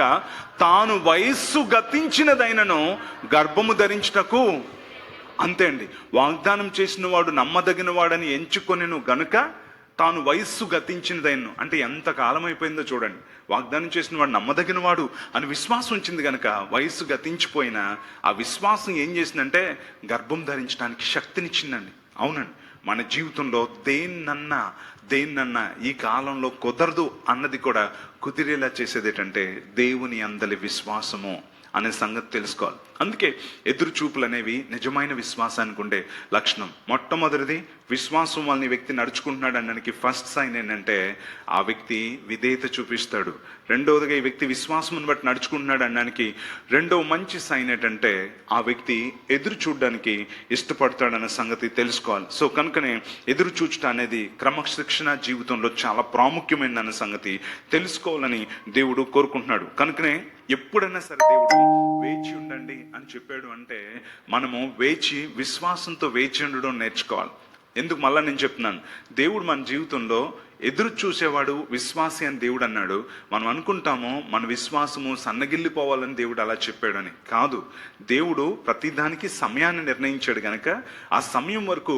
తాను వయస్సు గతించినదైనను గర్భము ధరించుటకు. అంతే అండి, వాగ్దానం చేసిన వాడు నమ్మదగిన వాడని ఎంచుకొనెను గనుక తాను వయస్సు గతించినదైనను. అంటే ఎంత కాలం అయిపోయిందో చూడండి. వాగ్దానం చేసిన వాడు నమ్మదగిన వాడు అని విశ్వాసం వచ్చింది కనుక వయస్సు గతించిపోయినా ఆ విశ్వాసం ఏం చేసిందంటే గర్భం ధరించడానికి శక్తినిచ్చిందండి. అవునండి, మన జీవితంలో దేన్నన్నా ఈ కాలంలో కుదరదు అన్నది కూడా కుదిరేలా చేసేది ఏంటంటే దేవుని అందలి విశ్వాసము అనే సంగతి తెలుసుకోవాలి. అందుకే ఎదురు చూపులు అనేవి నిజమైన విశ్వాసానికి ఉండే లక్షణం. మొట్టమొదటిది, విశ్వాసం వల్ల వ్యక్తి నడుచుకుంటున్నాడు అనడానికి ఫస్ట్ సైన్ ఏంటంటే ఆ వ్యక్తి విధేయత చూపిస్తాడు. రెండవదిగా ఈ వ్యక్తి విశ్వాసం బట్టి నడుచుకుంటున్నాడు అనడానికి రెండవ మంచి సైన్ ఏంటంటే ఆ వ్యక్తి ఎదురు చూడడానికి ఇష్టపడతాడన్న సంగతి తెలుసుకోవాలి. సో కనుకనే ఎదురు చూచుట అనేది క్రమశిక్షణ జీవితంలో చాలా ప్రాముఖ్యమైనదన్న సంగతి తెలుసుకోవాలని దేవుడు కోరుకుంటున్నాడు. కనుకనే ఎప్పుడైనా సరే దేవుడు వేచి ఉండండి అని చెప్పాడు అంటే మనము విశ్వాసంతో వేచి ఉండడం నేర్చుకోవాలి. ఎందుకు మళ్ళా నేను చెప్తున్నాను, దేవుడు మన జీవితంలో ఎదురు చూసేవాడు విశ్వాసి అని దేవుడు అన్నాడు. మనం అనుకుంటాము మన విశ్వాసము సన్నగిల్లిపోవాలని దేవుడు అలా చెప్పాడని. కాదు, దేవుడు ప్రతిదానికి సమయాన్ని నిర్ణయించాడు గనక ఆ సమయం వరకు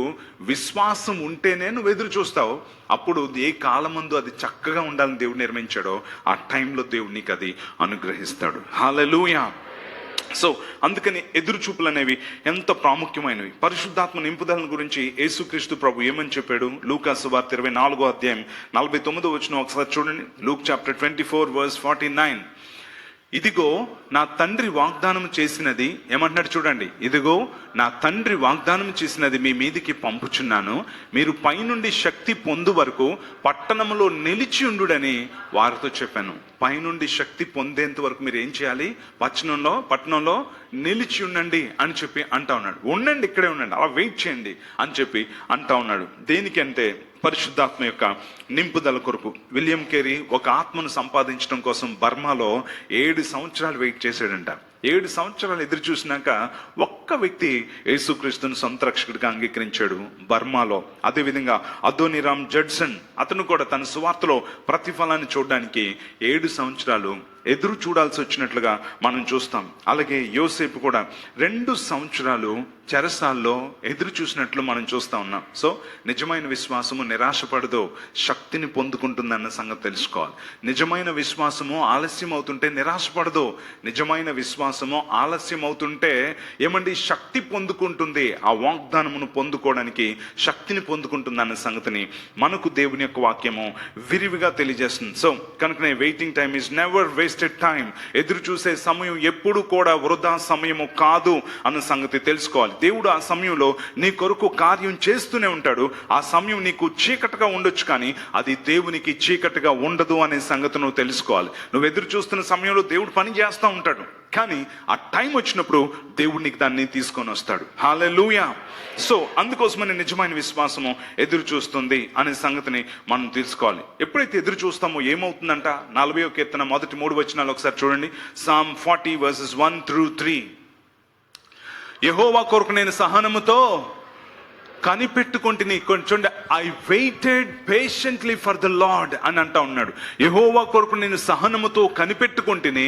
విశ్వాసం ఉంటేనే నువ్వు ఎదురు చూస్తావు. అప్పుడు ఏ కాలమందు అది చక్కగా ఉండాలని దేవుడు నిర్ణయించాడో ఆ టైంలో దేవుడు నీకు అది అనుగ్రహిస్తాడు. హల్లెలూయా. సో అందుకని ఎదురు చూపులు అనేవి ఎంత ప్రాముఖ్యమైనవి. పరిశుద్ధాత్మ నింపుదల గురించి యేసుక్రీస్తు ప్రభు ఏమని చెప్పాడు? లూకా సువార్త 24వ అధ్యాయం 49వ వచనం ఒకసారి చూడండి. Luke chapter 24 verse 49. ఇదిగో నా తండ్రి వాగ్దానం చేసినది, ఏమంటున్నాడు చూడండి, ఇదిగో నా తండ్రి వాగ్దానం చేసినది మీ మీదికి పంపుచున్నాను, మీరు పైనుండి శక్తి పొందు వరకు పట్టణంలో నిలిచి ఉండుడని వారితో చెప్పాను. పైనుండి శక్తి పొందేంత వరకు మీరు ఏం చేయాలి? పట్టణంలో నిలిచి ఉండండి అని చెప్పి అంటా ఉన్నాడు. ఉండండి, ఇక్కడే ఉండండి, అలా వెయిట్ చేయండి అని చెప్పి అంటా ఉన్నాడు. దేనికంటే పరిశుద్ధాత్మ యొక్క నింపుదల కొరకు విలియం కేరీ ఒక ఆత్మను సంపాదించడం కోసం బర్మాలో 7 సంవత్సరాలు వెయిట్ చేశాడంట. 7 సంవత్సరాలు ఎదురు చూసినాక ఒక్క వ్యక్తి యేసుక్రీస్తును సొంత రక్షకుడిగా అంగీకరించాడు బర్మాలో. అదేవిధంగా అదోనిరామ్ జడ్సన్, అతను కూడా తన సువార్తలో ప్రతిఫలాన్ని చూడడానికి 7 సంవత్సరాలు ఎదురు చూడాల్సి వచ్చినట్లుగా మనం చూస్తాం. అలాగే యోసేపు కూడా 2 సంవత్సరాలు చెరసాల్లో ఎదురు చూసినట్లు మనం చూస్తా ఉన్నాం. సో నిజమైన విశ్వాసము నిరాశపడదు, శక్తిని పొందుకుంటుందన్న సంగతి తెలుసుకోవాలి. నిజమైన విశ్వాసము ఆలస్యం అవుతుంటే నిరాశపడదు. నిజమైన విశ్వాసము ఆలస్యం అవుతుంటే ఏమండి శక్తి పొందుకుంటుంది. ఆ వాగ్దానమును పొందుకోవడానికి శక్తిని పొందుకుంటుంది అన్న సంగతిని మనకు దేవుని యొక్క వాక్యము విరివిగా తెలియజేస్తుంది. సో కనుకనే waiting time is never wasted time. ఎదురు చూసే సమయం ఎప్పుడు కూడా వృధా సమయము కాదు అన్న సంగతి తెలుసుకోవాలి. దేవుడు ఆ సమయంలో నీ కొరకు కార్యం చేస్తూనే ఉంటాడు. ఆ సమయం నీకు చీకటిగా ఉండొచ్చు, కానీ అది దేవునికి చీకటిగా ఉండదు అనే సంగతి నువ్వు తెలుసుకోవాలి. నువ్వు ఎదురు చూస్తున్న సమయంలో దేవుడు పని చేస్తూ ఉంటాడు, కానీ ఆ టైం వచ్చినప్పుడు దేవుడు నీకు దాన్ని తీసుకొని వస్తాడు. హల్లెలూయా. సో అందుకోసమని నిజమైన విశ్వాసము ఎదురు చూస్తుంది అనే సంగతిని మనం తెలుసుకోవాలి. ఎప్పుడైతే ఎదురు చూస్తామో ఏమవుతుందంట? 40వ కీర్తన మొదటి 3 వచనాలు ఒకసారి చూడండి. Psalm 40 verses 1-3. యెహోవా కొరకు నేను సహనముతో కనిపెట్టుకుంటుని. కొంచెం I weighted patiently for the lord అని అంటా ఉన్నాడు. యెహోవా కొరకు నేను సహనముతో కనిపెట్టుకుంటుని,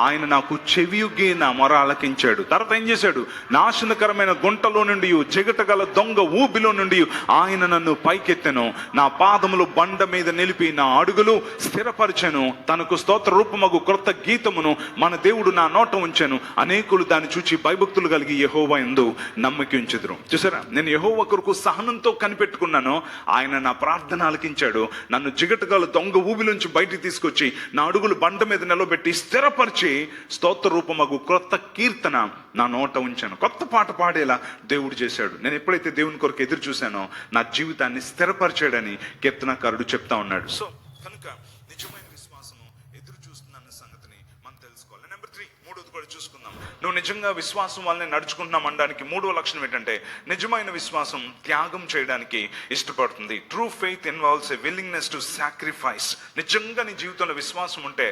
ఆయన నాకు చెవియుగి నా మొర ఆలకించాడు. తర్వాత ఏం చేశాడు? నాశనకరమైన గుంటలో నుండి, చెగటగల దొంగ ఊబిలో నుండి ఆయన నన్ను పైకెత్తెను. నా పాదములు బండ మీద నిలిపి నా అడుగులు స్థిరపరిచెను. తనకు స్తోత్ర రూపమగు క్రొత్త గీతమును మన దేవుడు నా నోట ఉంచెను. అనేకులు దాన్ని చూచి భయభక్తులు కలిగి యెహోవా యందు నమ్మకి ఉంచెదరు. చూసారా, నేను యెహోవా కొరకు సహనంతో కనిపెట్టుకున్నాను. ఆయన నా ప్రార్థన ఆలకించాడు. నన్ను జిగటగల దొంగ ఊబిలోంచి బయటికి తీసుకొచ్చి నా అడుగులు బండ మీద నిలబెట్టి స్థిరపరిచి స్తోత్ర రూపమగు క్రొత్త కీర్తన నా నోట ఉంచాను. కొత్త పాట పాడేలా దేవుడు చేశాడు. నేను ఎప్పుడైతే దేవుని కొరకు ఎదురు చూశానో నా జీవితాన్ని స్థిరపరిచాడని కీర్తనకారుడు చెప్తా ఉన్నాడు. సో కనుక నిజమైన విశ్వాసము ఎదురు చూస్తుందన్న సంగతిని మనం తెలుసుకోవాలి. నెంబర్ 3, మూడోది కూడా చూసుకుందాం. నువ్వు నిజంగా విశ్వాసం వల్లనే నడుచుకుంటున్నాం అనడానికి 3వ లక్షణం ఏంటంటే నిజమైన విశ్వాసం త్యాగం చేయడానికి ఇష్టపడుతుంది. True faith involves a willingness to sacrifice. నిజంగా నీ జీవితంలో విశ్వాసం ఉంటే,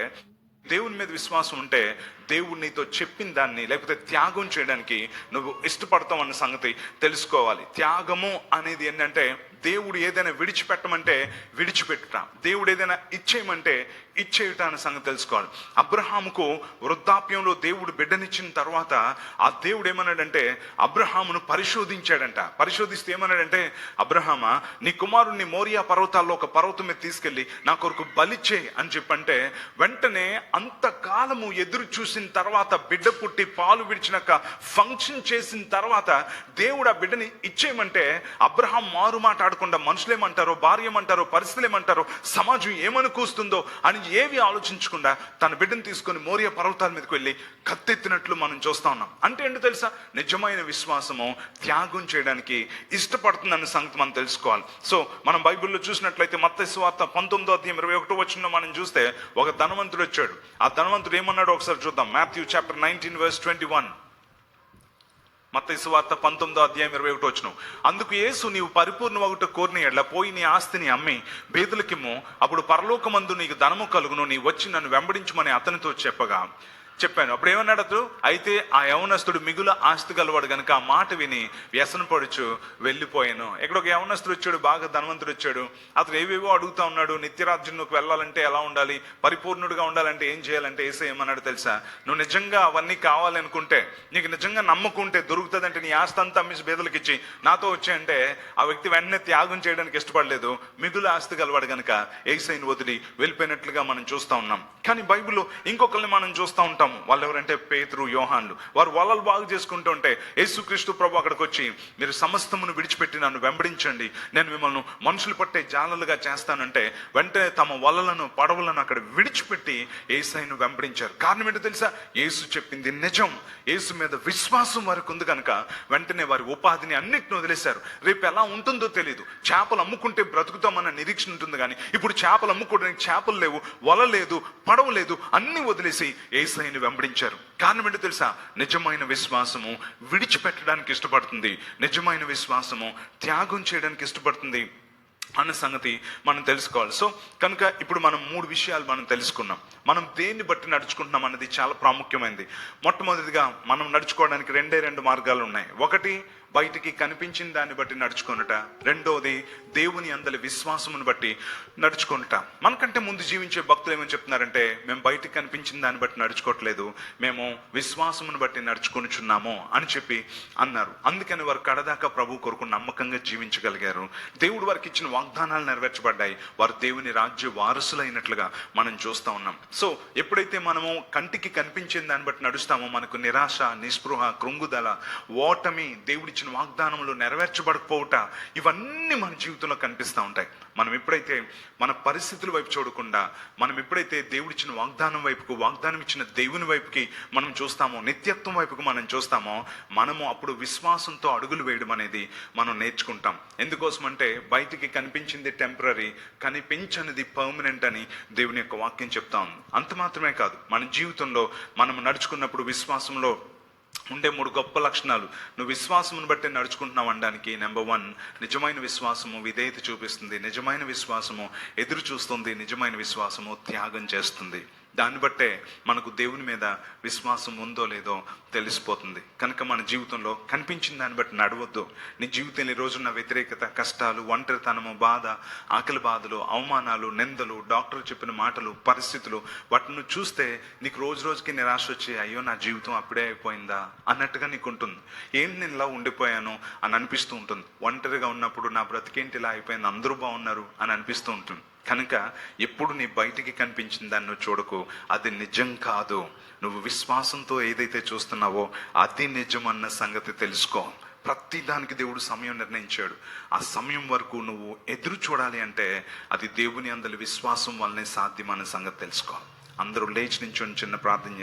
దేవుని మీద విశ్వాసం ఉంటే, దేవుడు నీతో చెప్పిన దాన్ని లేకపోతే త్యాగం చేయడానికి నువ్వు ఇష్టపడతావు అన్న సంగతి తెలుసుకోవాలి. త్యాగము అనేది ఏంటంటే దేవుడు ఏదైనా విడిచిపెట్టమంటే విడిచిపెట్టుట, దేవుడు ఏదైనా ఇచ్చేయమంటే ఇచ్చేయుట అనే సంగతి తెలుసుకోవాలి. అబ్రహాముకు వృద్ధాప్యంలో దేవుడు బిడ్డనిచ్చిన తర్వాత ఆ దేవుడు ఏమన్నాడంటే అబ్రహామును పరిశోధించాడంట. పరిశోధిస్తే ఏమన్నాడంటే, అబ్రహామా, నీ కుమారుణ్ణి మోరియా పర్వతాల్లో ఒక పర్వతం మీద తీసుకెళ్లి నా కొరకు బలిచ్చే అని చెప్పంటే, వెంటనే అంతకాలము ఎదురు చూసిన తర్వాత బిడ్డ పుట్టి పాలు విడిచినాక ఫంక్షన్ చేసిన తర్వాత దేవుడు ఆ బిడ్డని ఇచ్చేయమంటే అబ్రహాం మారు మాట్లాడకుండా మనుషులేమంటారో, భార్య ఏమంటారో, పరిస్థితులు ఏమంటారో, సమాజం ఏమనుకూస్తుందో అని ఏవి ఆలోచించకుండా తన బిడ్డను తీసుకొని మోరియా పర్వతాల మీదకి వెళ్ళి కత్తెత్తినట్లు మనం చూస్తా ఉన్నాం. అంటే ఏంటో తెలుసా? నిజమైన విశ్వాసము త్యాగం చేయడానికి ఇష్టపడుతుందన్న సంగతి మనం తెలుసుకోవాలి. సో మనం బైబిల్లో చూసినట్లయితే మత్తయి సువార్త 19:21 మనం చూస్తే ఒక ధనవంతుడు వచ్చాడు. ఆ ధనవంతుడు ఏమన్నాడో ఒకసారి చూద్దాం. Matthew chapter 19 verse 21. మత్తయి సువార్త 19:21. అందుకు యేసు, నీవు పరిపూర్ణమగుట కోరిన ఎడల పోయి నీ ఆస్తిని అమ్మి బీదలకిమ్ము, అప్పుడు పరలోకమందు నీకు ధనము కలుగును, నీ వచ్చి నన్ను వెంబడించమని అతనితో చెప్పాను. అప్పుడు ఏమన్నాడు అతడు? అయితే ఆ యవనస్తుడు మిగుల ఆస్తి గలవాడు గనుక ఆ మాట విని వ్యసన పడుచు వెళ్ళిపోయాను. ఇక్కడ ఒక యవనస్తుడు వచ్చాడు, బాగా ధనవంతుడు వచ్చాడు. అతడు ఏవేవో అడుగుతా ఉన్నాడు. నిత్యరాజ్యంలోకి వెళ్ళాలంటే ఎలా ఉండాలి, పరిపూర్ణుడిగా ఉండాలంటే ఏం చేయాలంటే యేసు ఏమన్నాడు తెలుసా? నువ్వు నిజంగా అవన్నీ కావాలనుకుంటే, నీకు నిజంగా నమ్ముకుంటే దొరుకుతుంది అంటే నీ ఆస్తి అంతా అమ్మిసి బేదలకు ఇచ్చి నాతో వచ్చాయంటే ఆ వ్యక్తి వెంటనే త్యాగం చేయడానికి ఇష్టపడలేదు. మిగుల ఆస్తి గలవాడు గనుక యేసుని వదిలి వెళ్ళిపోయినట్లుగా మనం చూస్తా ఉన్నాం. కానీ బైబిల్లో ఇంకొకరిని మనం చూస్తూ ఉంటాం. వాళ్ళు ఎవరంటే పేతురు, యోహాన్లు. వారు వలలు బాగు చేసుకుంటూ ఉంటే యేసుక్రీస్తు ప్రభు అక్కడికి వచ్చి, మీరు సమస్తమును విడిచిపెట్టి నన్ను వెంబడించండి, నేను మిమ్మల్ని మనుషులు పట్టే జాలలుగా చేస్తానంటే వెంటనే తమ వలలను, పడవలను అక్కడ విడిచిపెట్టి యేసయ్యను వెంబడించారు. కారణం ఏంటో తెలుసా? యేసు చెప్పింది నిజం. యేసు మీద విశ్వాసం వారికి ఉంది కనుక వెంటనే వారి ఉపాధిని అన్నిటిని వదిలేశారు. రేపు ఎలా ఉంటుందో తెలియదు. చేపలు అమ్ముకుంటే బ్రతుకుతామన్న నిరీక్షణ ఉంటుంది, కానీ ఇప్పుడు చేపలు అమ్ముకోవడానికి చేపలు లేవు, వల లేదు, పడవ లేదు, అన్ని వదిలేసి యేసయ్యను వెంబడించారు. కారణం ఏంటో తెలుసా? నిజమైన విశ్వాసము విడిచిపెట్టడానికి ఇష్టపడుతుంది. నిజమైన విశ్వాసము త్యాగం చేయడానికి ఇష్టపడుతుంది. అన్న సంగతి మనం తెలుసుకోవాలి. సో కనుక ఇప్పుడు మనం 3 విషయాలు మనం తెలుసుకున్నాం. మనం దేన్ని బట్టి నడుచుకుంటున్నాం అన్నది చాలా ప్రాముఖ్యమైనది. మొట్టమొదటిగా మనం నడుచుకోవడానికి 2 మార్గాలు ఉన్నాయి. ఒకటి బయటికి కనిపించిన దాన్ని బట్టి నడుచుకొనుట, రెండోది దేవుని అందలి విశ్వాసమును బట్టి నడుచుకొనుట. మనకంటే ముందు జీవించే భక్తులు ఏమని చెప్తున్నారంటే, మేము బయటికి కనిపించిన దాన్ని బట్టి నడుచుకోవట్లేదు, మేము విశ్వాసమును బట్టి నడుచుకొనుచున్నాము అని చెప్పి అన్నారు. అందుకని వారు కడదాకా ప్రభు కొరకు నమ్మకంగా జీవించగలిగారు. దేవుడు వారికి ఇచ్చిన వాగ్దానాలు నెరవేర్చబడ్డాయి. వారు దేవుని రాజ్య వారసులైనట్లుగా మనం చూస్తూ ఉన్నాం. సో ఎప్పుడైతే మనము కంటికి కనిపించిన దాన్ని బట్టి నడుస్తామో మనకు నిరాశ, నిస్పృహ, కృంగుదల, ఓటమి, దేవుడి వాగ్దానములు నెరవేర్చబడకపోవట, ఇవన్నీ మన జీవితంలో కనిపిస్తూ ఉంటాయి. మనం ఎప్పుడైతే మన పరిస్థితుల వైపు చూడకుండా మనం ఎప్పుడైతే దేవుడిచ్చిన వాగ్దానం వైపుకు, వాగ్దానం ఇచ్చిన దేవుని వైపుకి మనం చూస్తామో, నిత్యత్వం వైపుకు మనం చూస్తామో, మనము అప్పుడు విశ్వాసంతో అడుగులు వేయడం అనేది మనం నేర్చుకుంటాం. ఎందుకోసం అంటే బయటికి కనిపించింది టెంపరరీ, కనిపించనిది పర్మనెంట్ అని దేవుని యొక్క వాక్యం చెప్తా ఉంది. అంత మాత్రమే కాదు, మన జీవితంలో మనం నడుచుకున్నప్పుడు విశ్వాసంలో ఉండే 3 గొప్ప లక్షణాలు. నువ్వు విశ్వాసమును బట్టి నడుచుకుంటున్నావు అనడానికి నెంబర్ 1, నిజమైన విశ్వాసము విధేయత చూపిస్తుంది, నిజమైన విశ్వాసము ఎదురు చూస్తుంది, నిజమైన విశ్వాసము త్యాగం చేస్తుంది. దాన్ని బట్టే మనకు దేవుని మీద విశ్వాసం ఉందో లేదో తెలిసిపోతుంది. కనుక మన జీవితంలో కనిపించిన దాన్ని బట్టి నడవద్దు. నీ జీవితంలో ఈ రోజున్న వ్యతిరేకత, కష్టాలు, ఒంటరితనము, బాధ, ఆకలి బాధలు, అవమానాలు, నిందలు, డాక్టర్ చెప్పిన మాటలు, పరిస్థితులు, వాటిని చూస్తే నీకు రోజు రోజుకి నిరాశ వచ్చి, అయ్యో నా జీవితం అప్పుడే అయిపోయిందా అన్నట్టుగా నీకు ఉంటుంది. ఏంటి నేను ఇలా ఉండిపోయాను అని అనిపిస్తూ ఉంటుంది. ఒంటరిగా ఉన్నప్పుడు నా బ్రతికేంటి ఇలా అయిపోయింది, అందరూ బాగున్నారు అని అనిపిస్తూ ఉంటుంది. కనుక ఎప్పుడు నీ బయటికి కనిపించిన దాన్ని నువ్వు చూడకు, అది నిజం కాదు. నువ్వు విశ్వాసంతో ఏదైతే చూస్తున్నావో అది నిజం అన్న సంగతి తెలుసుకో. ప్రతి దానికి దేవుడు సమయం నిర్ణయించాడు. ఆ సమయం వరకు నువ్వు ఎదురు చూడాలి అంటే అది దేవుని అందలి విశ్వాసం వల్లనే సాధ్యం అన్న సంగతి తెలుసుకో. అందరూ లేచి నించొని చిన్న ప్రార్థన